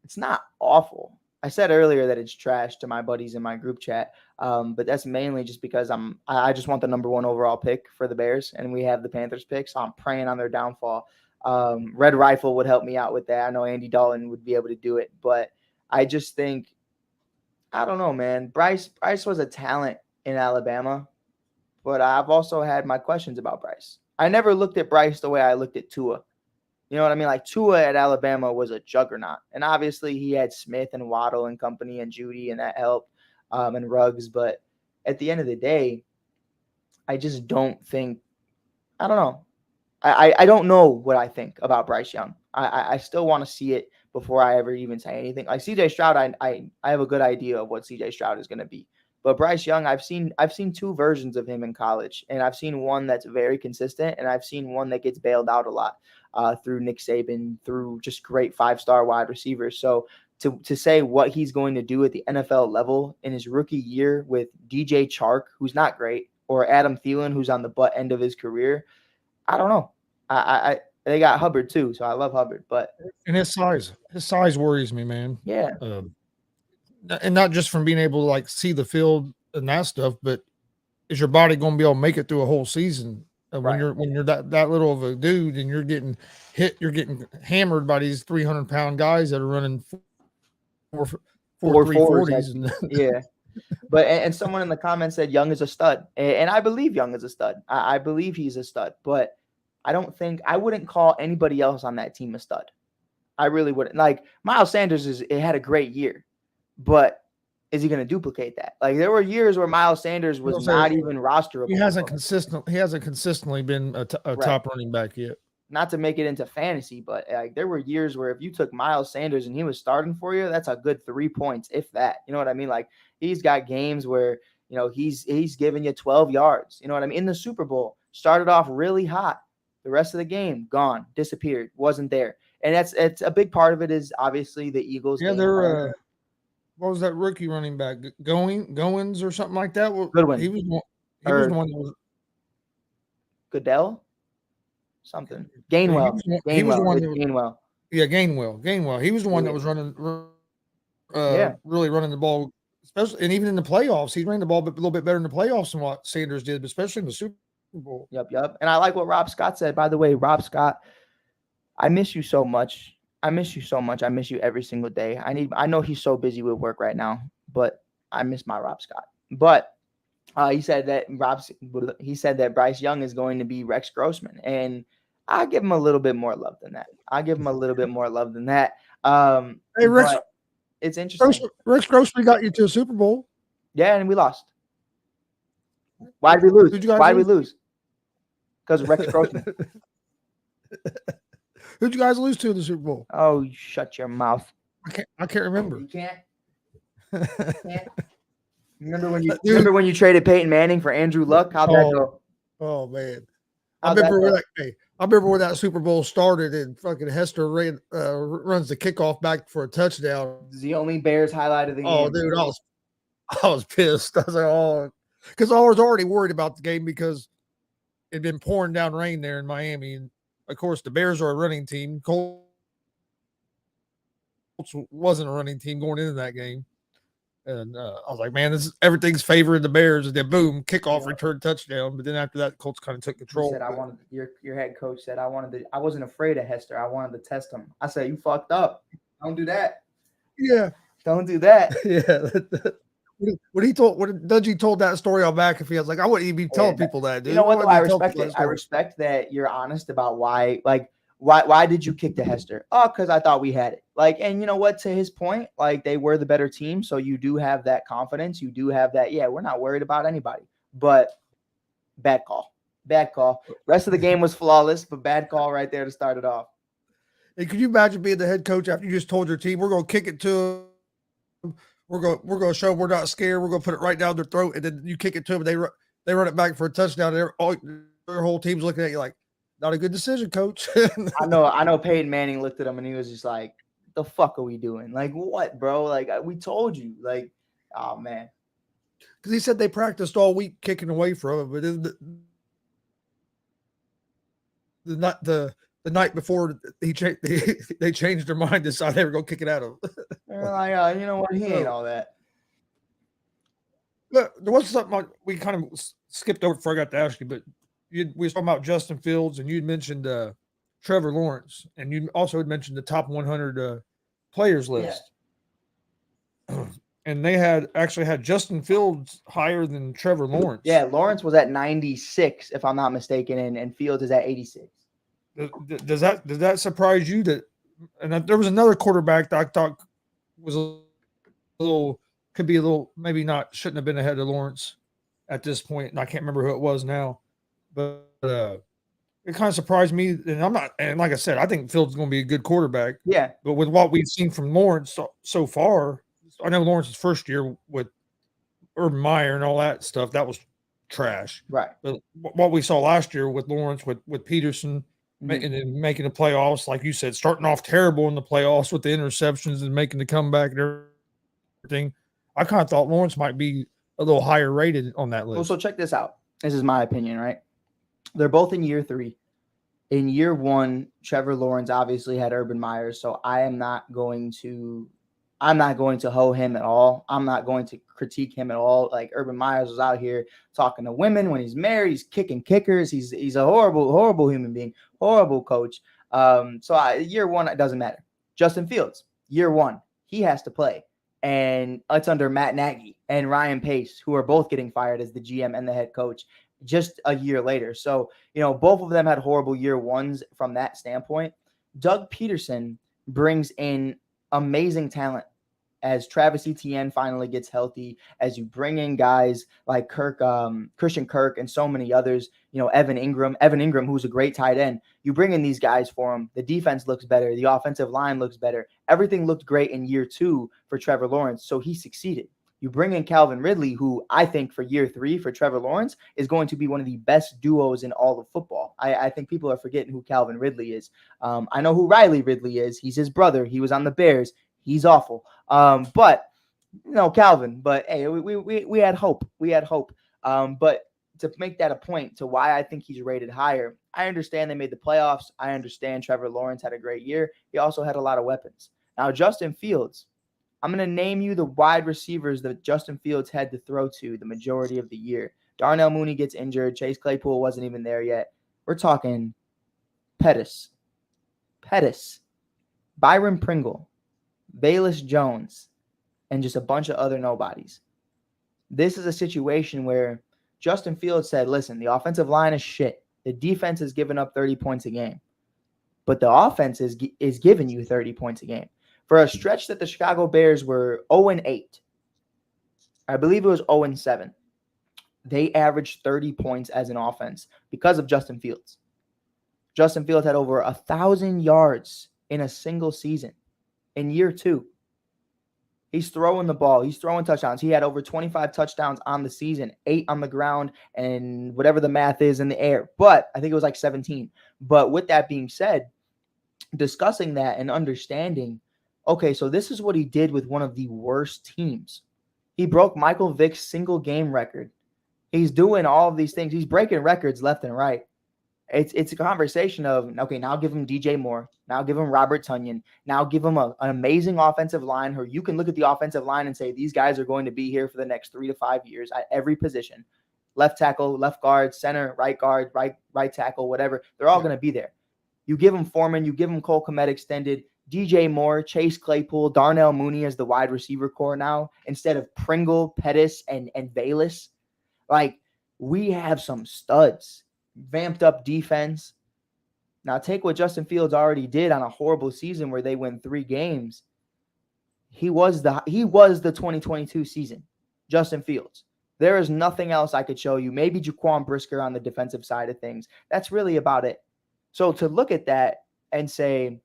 it's not awful. I said earlier that it's trash to my buddies in my group chat, but that's mainly just because I just want the number 1 overall pick for the Bears, and we have the Panthers pick, so I'm praying on their downfall. Red Rifle would help me out with that. I know Andy Dalton would be able to do it, but I just think, I don't know, man. Bryce was a talent in Alabama, but I've also had my questions about Bryce. I never looked at Bryce the way I looked at Tua. You know what I mean? Like Tua at Alabama was a juggernaut, and obviously he had Smith and Waddle and company and Judy, and that helped, and Ruggs. But at the end of the day, I just don't think. I don't know. I don't know what I think about Bryce Young. I still want to see it before I ever even say anything. Like CJ Stroud, I have a good idea of what CJ Stroud is going to be. But Bryce Young, I've seen 2 versions of him in college, and I've seen one that's very consistent, and I've seen one that gets bailed out a lot through Nick Saban, through just great 5-star wide receivers. So to say what he's going to do at the NFL level in his rookie year with DJ Chark, who's not great, or Adam Thielen, who's on the butt end of his career, I don't know. They got Hubbard too, so I love Hubbard, but and his size worries me, man. Yeah. And not just from being able to like see the field and that stuff, but is your body going to be able to make it through a whole season? When you're that little of a dude and you're getting hit, you're getting hammered by these 300-pound guys that are running 340s. And yeah. But and someone in the comments said Young is a stud, and I believe Young is a stud. I believe he's a stud, but I wouldn't call anybody else on that team a stud. I really wouldn't. Like Miles Sanders had a great year, but is he going to duplicate that? Like there were years where Miles Sanders was not even rosterable. He hasn't consistently been a top running back yet. Not to make it into fantasy, but like there were years where if you took Miles Sanders and he was starting for you, that's a good 3 points, if that. You know what I mean? Like he's got games where he's giving you 12 yards. You know what I mean? In the Super Bowl, started off really hot. The rest of the game gone, disappeared, wasn't there. And it's a big part of it is obviously the Eagles. Yeah, they're what was that rookie running back? Goins or something like that? Goodwin. He was the one that was Goodell? Something. Gainwell. He was the one that Gainwell. Yeah, Gainwell. He was the one that was running really running the ball, especially and even in the playoffs. He ran the ball a little bit better in the playoffs than what Sanders did, especially in the Super Bowl. Yep. And I like what Rob Scott said. By the way, Rob Scott, I miss you so much. I miss you every single day. I know he's so busy with work right now, but I miss my Rob Scott. But he said that Bryce Young is going to be Rex Grossman, and I give him a little bit more love than that. Hey, Rex, it's interesting. Rex Grossman got you to a Super Bowl. Yeah, and we lost. Why did we lose? Why did we lose? Because of Rex Grossman. Who'd you guys lose to in the Super Bowl? Oh, shut your mouth. I can't remember. You can't. Remember when you traded Peyton Manning for Andrew Luck? How'd that go? Oh man. I remember when that Super Bowl started and fucking Hester runs the kickoff back for a touchdown. It's the only Bears highlight of the game. Oh, dude, I was pissed. I was like, oh, because I was already worried about the game because it'd been pouring down rain there in Miami. And of course, the Bears are a running team. Colts wasn't a running team going into that game. And I was like, man, everything's favoring the Bears. And then boom, kickoff, return touchdown. But then after that, the Colts kind of took control. Your head coach said, I wasn't afraid of Hester. I wanted to test him. I said, you fucked up. Don't do that. Yeah. Don't do that. Yeah. When Dungey told that story on McAfee, I was like, I wouldn't even be telling people that, dude. You know what? Though, I respect it. I respect that you're honest about why did you kick to Hester? Oh, because I thought we had it. Like, and you know what? To his point, like they were the better team, so you do have that confidence. You do have that. Yeah, we're not worried about anybody. But bad call. Rest of the game was flawless, but bad call right there to start it off. Hey, could you imagine being the head coach after you just told your team we're going to kick it to them? We're going to show we're not scared. We're going to put it right down their throat, and then you kick it to them. And they run it back for a touchdown. And their whole team's looking at you like, not a good decision, coach. I know. Peyton Manning looked at him and he was just like, "The fuck are we doing? Like, what, bro? Like, we told you. Like, oh man." Because he said they practiced all week kicking away from him, but then the night before they changed their mind, decided they were going to kick it out of him. They're like, you know what? He ain't all that. But there was something we kind of skipped over before I got to ask you, but we were talking about Justin Fields, and you'd mentioned Trevor Lawrence, and you also had mentioned the top 100 players list. Yeah. And they actually had Justin Fields higher than Trevor Lawrence. Yeah, Lawrence was at 96, if I'm not mistaken, and Fields is at 86. Does that surprise you that? And there was another quarterback that I thought was a little, could be a little, maybe not, shouldn't have been ahead of Lawrence at this point, and I can't remember who it was now. But it kind of surprised me, and like I said, I think Fields is going to be a good quarterback. Yeah. But with what we've seen from Lawrence so far, I know Lawrence's first year with Urban Meyer and all that stuff, that was trash. Right. But what we saw last year with Lawrence, with Peterson, and making the playoffs, like you said, starting off terrible in the playoffs with the interceptions and making the comeback and everything, I kind of thought Lawrence might be a little higher rated on that list. Well, so check this out. This is my opinion, right? They're both in year 3. In year 1, Trevor Lawrence obviously had Urban Meyer, so I am not going to I'm not going to hoe him at all. I'm not going to critique him at all. Like Urban Myers was out here talking to women when he's married. He's kicking kickers. He's a horrible human being, horrible coach. Year one, it doesn't matter. Justin Fields, year one, he has to play. And it's under Matt Nagy and Ryan Pace, who are both getting fired as the GM and the head coach just a year later. So, both of them had horrible year ones from that standpoint. Doug Peterson brings in amazing talent as Travis Etienne finally gets healthy, as you bring in guys like Christian Kirk and so many others, Evan Ingram, who's a great tight end. You bring in these guys for him. The defense looks better. The offensive line looks better. Everything looked great in year two for Trevor Lawrence, so he succeeded. You bring in Calvin Ridley, who I think for year three for Trevor Lawrence is going to be one of the best duos in all of football. I think people are forgetting who Calvin Ridley is. I know who Riley Ridley is. He's his brother. He was on the Bears. He's awful. Calvin. But hey, we had hope. We had hope. But to make that a point to why I think he's rated higher, I understand they made the playoffs. I understand Trevor Lawrence had a great year. He also had a lot of weapons. Now, Justin Fields, I'm going to name you the wide receivers that Justin Fields had to throw to the majority of the year. Darnell Mooney gets injured. Chase Claypool wasn't even there yet. We're talking Pettis, Byron Pringle, Bayless Jones, and just a bunch of other nobodies. This is a situation where Justin Fields said, listen, the offensive line is shit. The defense is giving up 30 points a game. But the offense is giving you 30 points a game. For a stretch that the Chicago Bears were 0-8, I believe it was 0-7, they averaged 30 points as an offense because of Justin Fields. Justin Fields had over 1,000 yards in a single season in year two. He's throwing the ball. He's throwing touchdowns. He had over 25 touchdowns on the season, 8 on the ground, and whatever the math is in the air. But I think it was like 17. But with that being said, discussing that and understanding, okay, so this is what he did with one of the worst teams. He broke Michael Vick's single game record. He's doing all of these things. He's breaking records left and right. It's a conversation of, okay, now give him DJ Moore. Now give him Robert Tonyan. Now give him an amazing offensive line where you can look at the offensive line and say, these guys are going to be here for the next 3 to 5 years at every position. Left tackle, left guard, center, right guard, right tackle, whatever. They're all going to be there. You give him Foreman. You give him Cole Kmet extended. DJ Moore, Chase Claypool, Darnell Mooney as the wide receiver core now instead of Pringle, Pettis, and Bayless. Like, we have some studs. Vamped up defense. Now take what Justin Fields already did on a horrible season where they win 3 games. He was the 2022 season. Justin Fields. There is nothing else I could show you. Maybe Jaquan Brisker on the defensive side of things. That's really about it. So to look at that and say,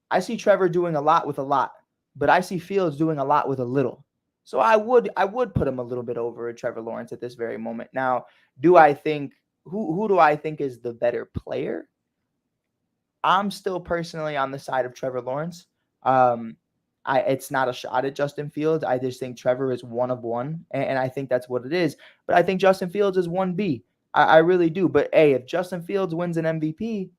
I see Trevor doing a lot with a lot, but I see Fields doing a lot with a little. So I would put him a little bit over Trevor Lawrence at this very moment. Now, do I think who do I think is the better player? I'm still personally on the side of Trevor Lawrence. It's not a shot at Justin Fields. I just think Trevor is one of one, and I think that's what it is. But I think Justin Fields is 1B. I really do. But, hey, if Justin Fields wins an MVP,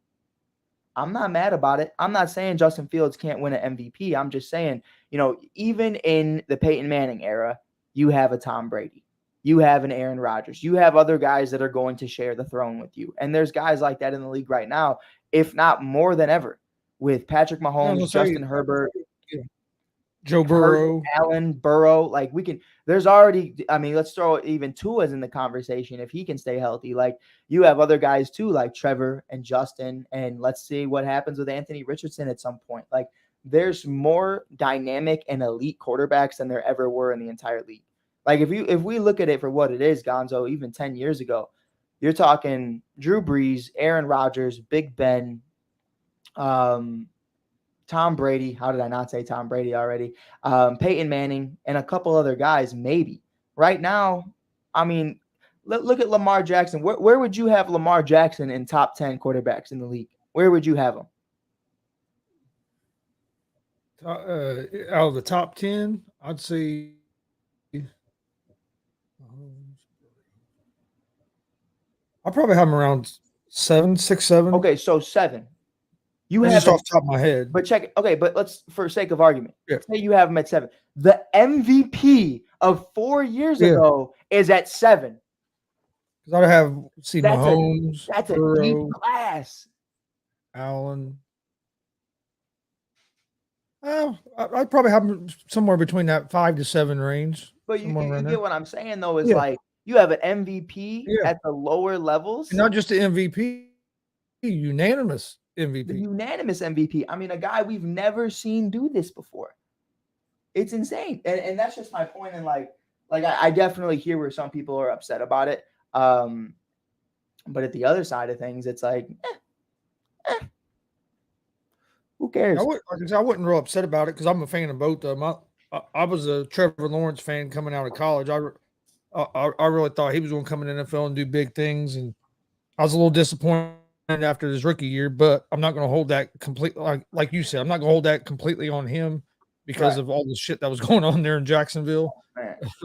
I'm not mad about it. I'm not saying Justin Fields can't win an MVP. I'm just saying, even in the Peyton Manning era, you have a Tom Brady. You have an Aaron Rodgers. You have other guys that are going to share the throne with you. And there's guys like that in the league right now, if not more than ever, with Patrick Mahomes, Justin Herbert, Joe Burrow, Allen, Burrow. Like, there's already, let's throw even Tua's in the conversation if he can stay healthy. Like, you have other guys too, like Trevor and Justin, and let's see what happens with Anthony Richardson at some point. Like, there's more dynamic and elite quarterbacks than there ever were in the entire league. Like, if we look at it for what it is, Gonzo, even 10 years ago, you're talking Drew Brees, Aaron Rodgers, Big Ben, Tom Brady. How did I not say Tom Brady already? Peyton Manning and a couple other guys, maybe. Right now, look at Lamar Jackson. Where would you have Lamar Jackson in top 10 quarterbacks in the league? Where would you have him? Out of the top 10, I'd say I'll probably have him around 7, 6, 7. Okay, so 7. You That's have just off the top of my head. But check it. Okay, but let's, for sake of argument, Yeah. say you have him at 7. The MVP of 4 years ago is at 7. Because I'd have Mahomes, that's a Burrow, deep class. Allen. I'd probably have him somewhere between that 5 to 7 range. But you get what I'm saying, though, is like you have an MVP at the lower levels. And not just the MVP, unanimous MVP. The unanimous MVP. I mean, a guy we've never seen do this before. It's insane. And that's just my point. And like I definitely hear where some people are upset about it. But at the other side of things, it's like, who cares? I wasn't real upset about it because I'm a fan of both of them. I was a Trevor Lawrence fan coming out of college. I really thought he was going to come in the NFL and do big things, and I was a little disappointed after his rookie year. But I'm not going to hold that completely, like you said, I'm not going to hold that completely on him because of all the shit that was going on there in Jacksonville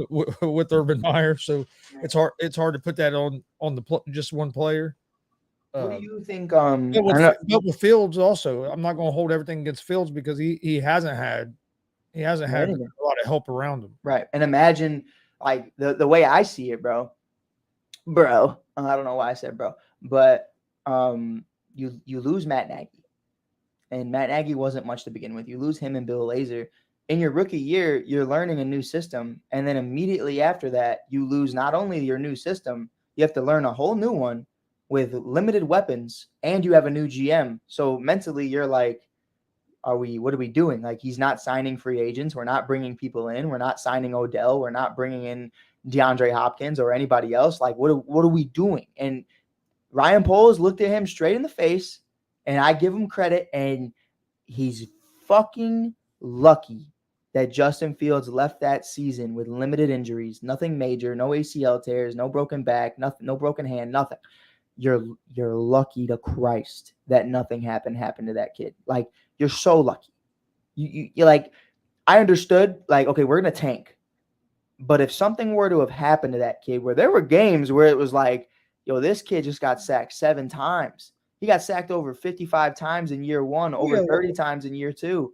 with Urban Meyer. So it's hard to put that on the just one player. What do you think? With Fields also, I'm not going to hold everything against Fields because he hasn't had a lot of help around him. Right. And imagine like the way I see it, bro. I don't know why I said bro, but you lose Matt Nagy, and Matt Nagy wasn't much to begin with. You lose him and Bill Lazor. In your rookie year, you're learning a new system, and then immediately after that, you lose not only your new system, you have to learn a whole new one with limited weapons, and you have a new GM. So mentally, you're like, what are we doing? Like, he's not signing free agents. We're not bringing people in. We're not signing Odell. We're not bringing in DeAndre Hopkins or anybody else. Like, what are we doing? And Ryan Poles looked at him straight in the face, and I give him credit, and he's fucking lucky that Justin Fields left that season with limited injuries, nothing major, no ACL tears, no broken back, nothing, no broken hand, nothing. You're lucky to Christ that nothing happened to that kid. Like, you're so lucky. You're like, I understood, like, okay, we're going to tank. But if something were to have happened to that kid, where there were games where it was like, yo, this kid just got sacked 7 times. He got sacked over 55 times in year 1, over 30 times in year 2.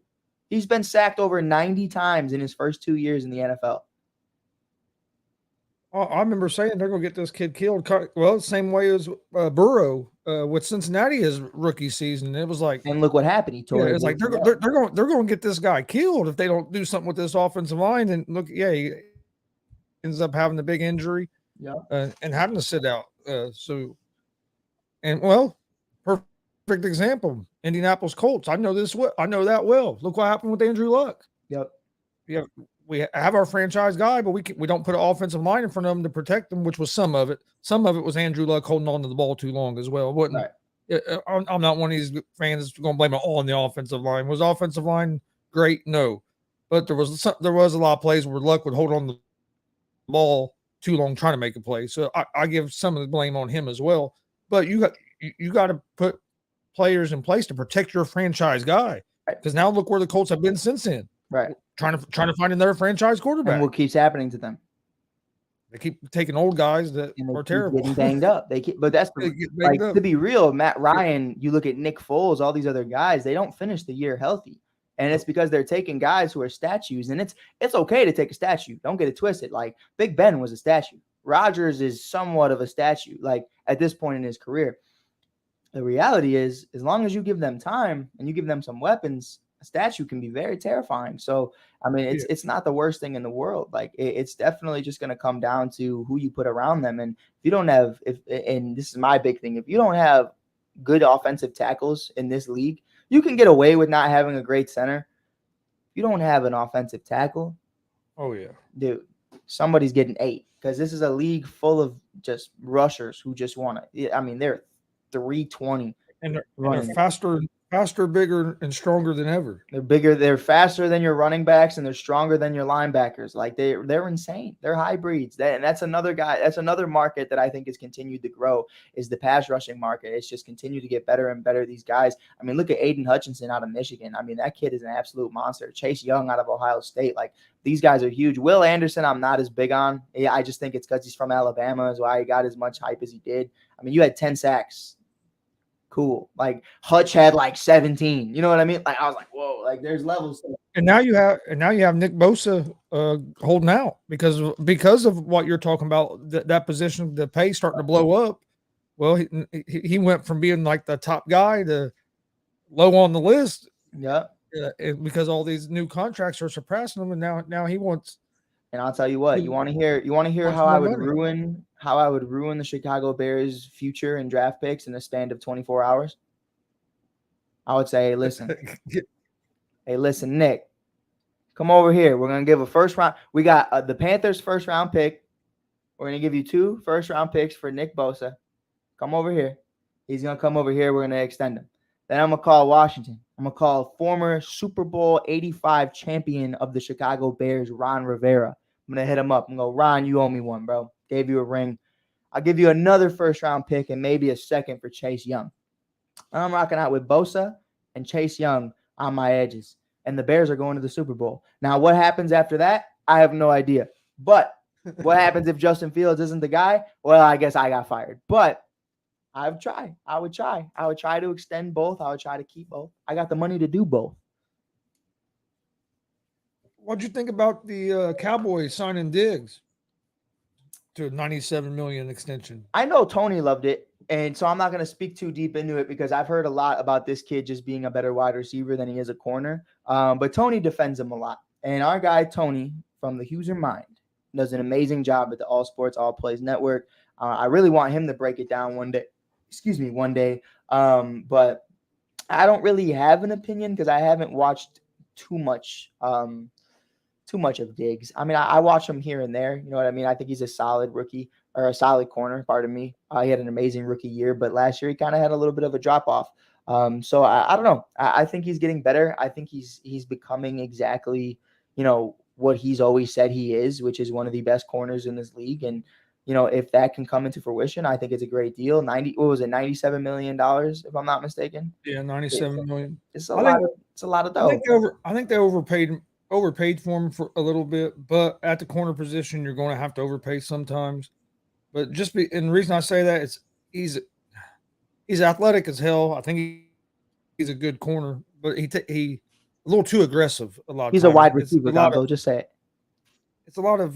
He's been sacked over 90 times in his first 2 years in the NFL. I remember saying they're going to get this kid killed. Well, same way as Burrow with Cincinnati his rookie season. It was like, and look what happened. He tore. It's like they're going to get this guy killed if they don't do something with this offensive line. And look, he ends up having a big injury, and having to sit out. Perfect example. Indianapolis Colts. I know that well. Look what happened with Andrew Luck. Yep. Yeah. We have our franchise guy, but we don't put an offensive line in front of him to protect them, which was some of it. Some of it was Andrew Luck holding on to the ball too long as well. I'm not one of these fans going to blame it all on the offensive line. Was offensive line great? No, but there was a lot of plays where Luck would hold on to the ball too long trying to make a play. So I give some of the blame on him as well. But you got to put players in place to protect your franchise guy, because now look where the Colts have been since then. Right. Trying to find another franchise quarterback. And what keeps happening to them? They keep taking old guys that are terrible. Getting banged up. To be real, Matt Ryan, you look at Nick Foles, all these other guys, they don't finish the year healthy. And it's because they're taking guys who are statues. And it's okay to take a statue. Don't get it twisted. Like, Big Ben was a statue. Rodgers is somewhat of a statue, like, at this point in his career. The reality is, as long as you give them time and you give them some weapons, a statue can be very terrifying. So, I mean, it's not the worst thing in the world. Like, it's definitely just going to come down to who you put around them. And if you don't have, and this is my big thing, if you don't have good offensive tackles in this league, you can get away with not having a great center. If you don't have an offensive tackle, dude, somebody's getting 8, because this is a league full of just rushers who just want to. I mean, they're 320 and they're faster, bigger, and stronger than ever. They're bigger, they're faster than your running backs, and they're stronger than your linebackers. Like, they're insane. They're hybrids. And that's another market that I think has continued to grow, is the pass rushing market. It's just continued to get better and better. These guys, I mean, look at Aiden Hutchinson out of Michigan. I mean, that kid is an absolute monster. Chase Young out of Ohio State. Like, these guys are huge. Will Anderson, I'm not as big on. I just think it's because he's from Alabama is why he got as much hype as he did. I mean, you had 10 sacks Cool. Like Hutch had like 17. You know what I mean? Like I was like, whoa, like there's levels to it. And now you have Nick Bosa holding out because of what you're talking about, that position, the pay starting to blow up. Well, he went from being like the top guy to low on the list. Yeah. Because all these new contracts are suppressing him, and now he wants. And I'll tell you what, you want to hear wants how I more would money. ruin the Chicago Bears future and draft picks in the span of 24 hours? I would say, hey, listen, Nick, come over here. We're going to give a first round. We got the Panthers first round pick. We're going to give you 2 first round picks for Nick Bosa. Come over here. He's going to come over here. We're going to extend him. Then I'm going to call Washington. I'm going to call former Super Bowl 85 champion of the Chicago Bears, Ron Rivera. I'm going to hit him up. I'm going to go, Ron, you owe me one, bro. Gave you a ring. I'll give you another first round pick and maybe a second for Chase Young. I'm rocking out with Bosa and Chase Young on my edges. And the Bears are going to the Super Bowl. Now, what happens after that? I have no idea. But what happens if Justin Fields isn't the guy? Well, I guess I got fired. But I would try. I would try to extend both. I would try to keep both. I got the money to do both. What'd you think about the Cowboys signing Diggs to a $97 million extension? I know Tony loved it, and so I'm not going to speak too deep into it because I've heard a lot about this kid just being a better wide receiver than he is a corner. But Tony defends him a lot, and our guy Tony from the Huser Mind does an amazing job at the All Sports All Plays Network. I really want him to break it down one day. But I don't really have an opinion because I haven't watched too much of Diggs. I mean, I watch him here and there. You know what I mean? I think he's a solid rookie or a solid corner. Pardon me. He had an amazing rookie year, but last year he kind of had a little bit of a drop off. So I don't know. I think he's getting better. I think he's becoming exactly, what he's always said he is, which is one of the best corners in this league. And if that can come into fruition, I think it's a great deal. $97 million, if I'm not mistaken? Yeah, $97 million. It's a lot of dough. I think they overpaid for him for a little bit, but at the corner position, you're going to have to overpay sometimes. But and the reason I say that is he's athletic as hell. I think he's a good corner, but he a little too aggressive a lot of times. He's a wide receiver, Gonzo. Just say it. It's a lot of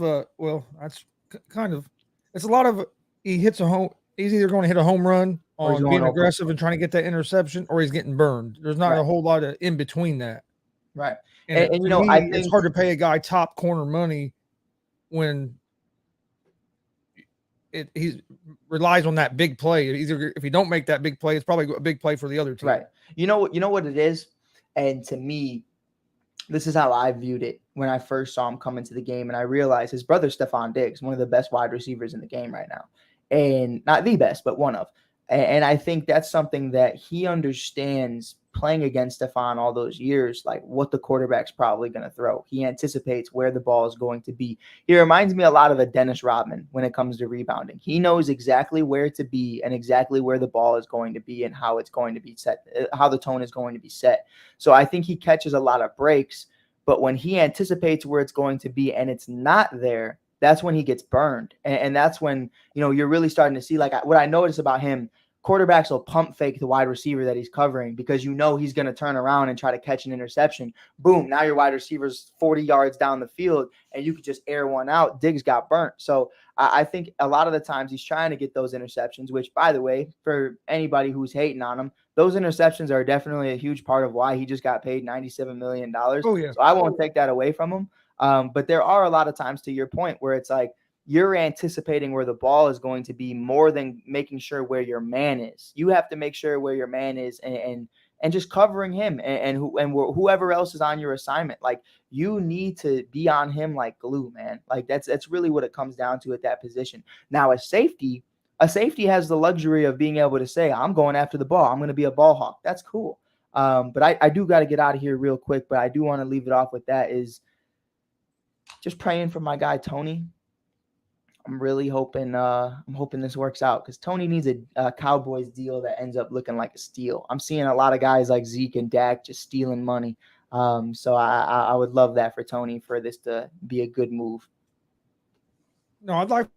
that's kind of. It's a lot of he hits a home. He's either going to hit a home run on being aggressive and trying to get that interception, or he's getting burned. There's not a whole lot of in between that. Right. And I think it's hard to pay a guy top corner money when he relies on that big play. Either if you don't make that big play, it's probably a big play for the other team. Right. You know what it is? And to me, this is how I viewed it when I first saw him come into the game. And I realized his brother, Stephon Diggs, one of the best wide receivers in the game right now. And not the best, but one of. And I think that's something that he understands playing against Stephon all those years, like what the quarterback's probably going to throw. He anticipates where the ball is going to be. He reminds me a lot of a Dennis Rodman when it comes to rebounding. He knows exactly where to be and exactly where the ball is going to be and how it's going to be set, how the tone is going to be set. So I think he catches a lot of breaks, but when he anticipates where it's going to be and it's not there, that's when he gets burned. And that's when, you're really starting to see, like what I notice about him, quarterbacks will pump fake the wide receiver that he's covering because he's going to turn around and try to catch an interception. Boom, now your wide receiver's 40 yards down the field and you could just air one out. Diggs got burnt. So I think a lot of the times he's trying to get those interceptions, which, by the way, for anybody who's hating on him, those interceptions are definitely a huge part of why he just got paid $97 million. Oh, yeah. So I won't take that away from him. But there are a lot of times, to your point, where it's like, you're anticipating where the ball is going to be more than making sure where your man is. You have to make sure where your man is and just covering him and whoever else is on your assignment. Like, you need to be on him like glue, man. Like that's really what it comes down to at that position. Now, a safety has the luxury of being able to say, I'm going after the ball. I'm going to be a ball hawk. That's cool. But I do got to get out of here real quick, but I do want to leave it off with that is just praying for my guy, Tony. I'm really hoping this works out because Tony needs a Cowboys deal that ends up looking like a steal. I'm seeing a lot of guys like Zeke and Dak just stealing money. So I would love that for Tony for this to be a good move. No, I'd like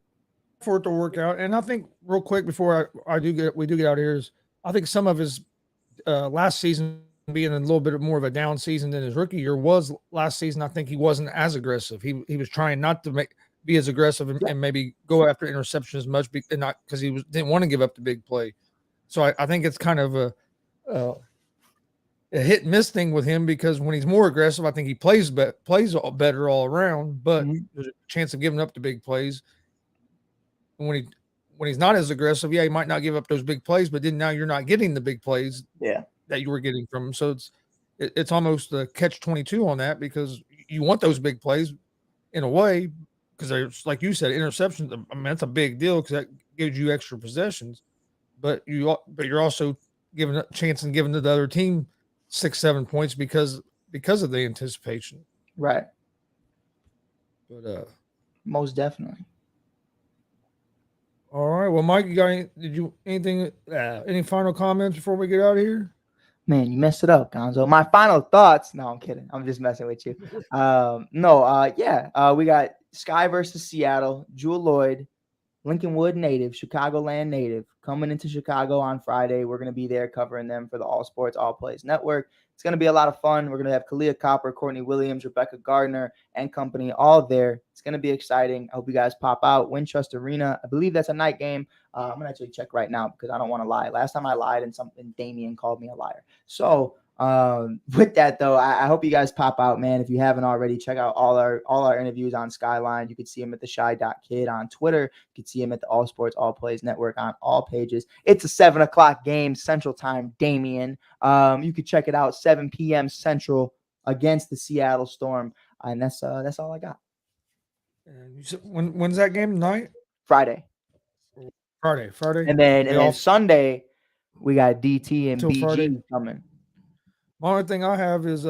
for it to work out. And I think real quick before we do get out of here is I think some of his last season being a little bit more of a down season than his rookie year was last season. I think he wasn't as aggressive. He was trying not to be as aggressive and maybe go after interception as much, and not because he didn't want to give up the big play. So I think it's kind of a hit and miss thing with him, because when he's more aggressive, I think he plays better all around, but there's a chance of giving up the big plays. And when he's not as aggressive, he might not give up those big plays, but then now you're not getting the big plays that you were getting from him. So it's almost a catch-22 on that, because you want those big plays in a way, because there's, like you said, interceptions. I mean, that's a big deal because that gives you extra possessions, but you're also giving a chance and giving to the other team 6-7 points because of the anticipation. Right. But most definitely. All right. Well, Mike, you got any final comments before we get out of here? Man, you messed it up, Gonzo. My final thoughts. No, I'm kidding. I'm just messing with you. We got Sky versus Seattle, Jewel Lloyd, Lincolnwood native, Chicagoland native, coming into Chicago on Friday. We're going to be there covering them for the All Sports, All Plays Network. It's going to be a lot of fun. We're going to have Kalia Copper, Courtney Williams, Rebecca Gardner, and company all there. It's going to be exciting. I hope you guys pop out. Wintrust Arena. I believe that's a night game. I'm going to actually check right now because I don't want to lie. Last time I lied and Damien called me a liar. So with that, though, I hope you guys pop out, man. If you haven't already, check out all our interviews on Skyline. You can see him at the Shy.Kid on Twitter. You can see him at the All Sports, All Plays Network on all pages. It's a 7 o'clock game, Central Time, Damien. You can check it out, 7 p.m. Central against the Seattle Storm. And that's all I got. And you said, when's that game tonight? Friday. And then Sunday, we got DT and BG Friday coming. The only thing I have is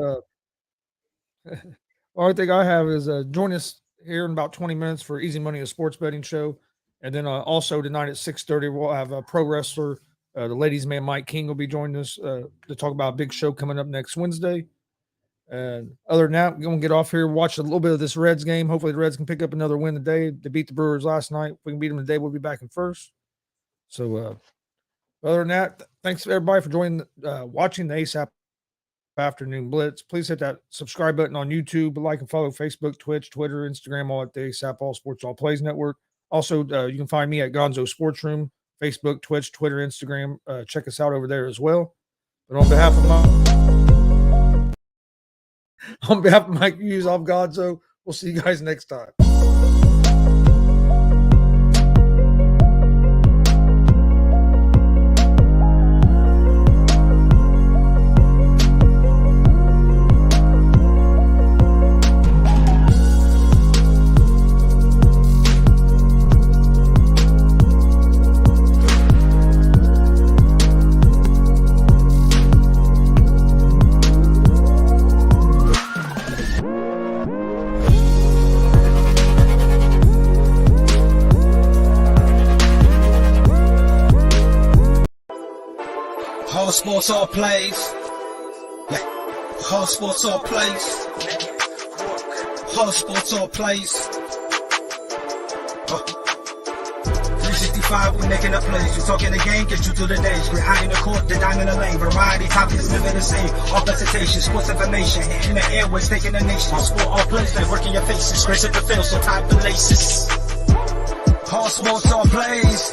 join us here in about 20 minutes for Easy Money, a sports betting show. And then also tonight at 6:30, we'll have a pro wrestler, the ladies' man Mike King will be joining us to talk about a big show coming up next Wednesday. And other than that, we're going to get off here, watch a little bit of this Reds game. Hopefully the Reds can pick up another win today. They beat the Brewers last night. If we can beat them today, we'll be back in first. So other than that, thanks everybody for joining, watching the ASAP Afternoon Blitz. Please hit that subscribe button on YouTube, like and follow Facebook, Twitch, Twitter, Instagram, all at the ASAP All Sports All Plays Network. Also, you can find me at Gonzo Sports Room, Facebook, Twitch, Twitter, Instagram. Check us out over there as well. But on behalf of Mike Hughes, I'm Gonzo. We'll see you guys next time. All sports, all plays. All sports, all plays. All sports, all plays. 365, we making up plays. We talking the game, get you to the days. We're high in the court, the dime in the lane. Variety, topics, living the same. All presentation, sports information. In the airways, taking the nation. All sport, all plays, they working your faces. Grace at the field, so tie the laces. All sports, all plays.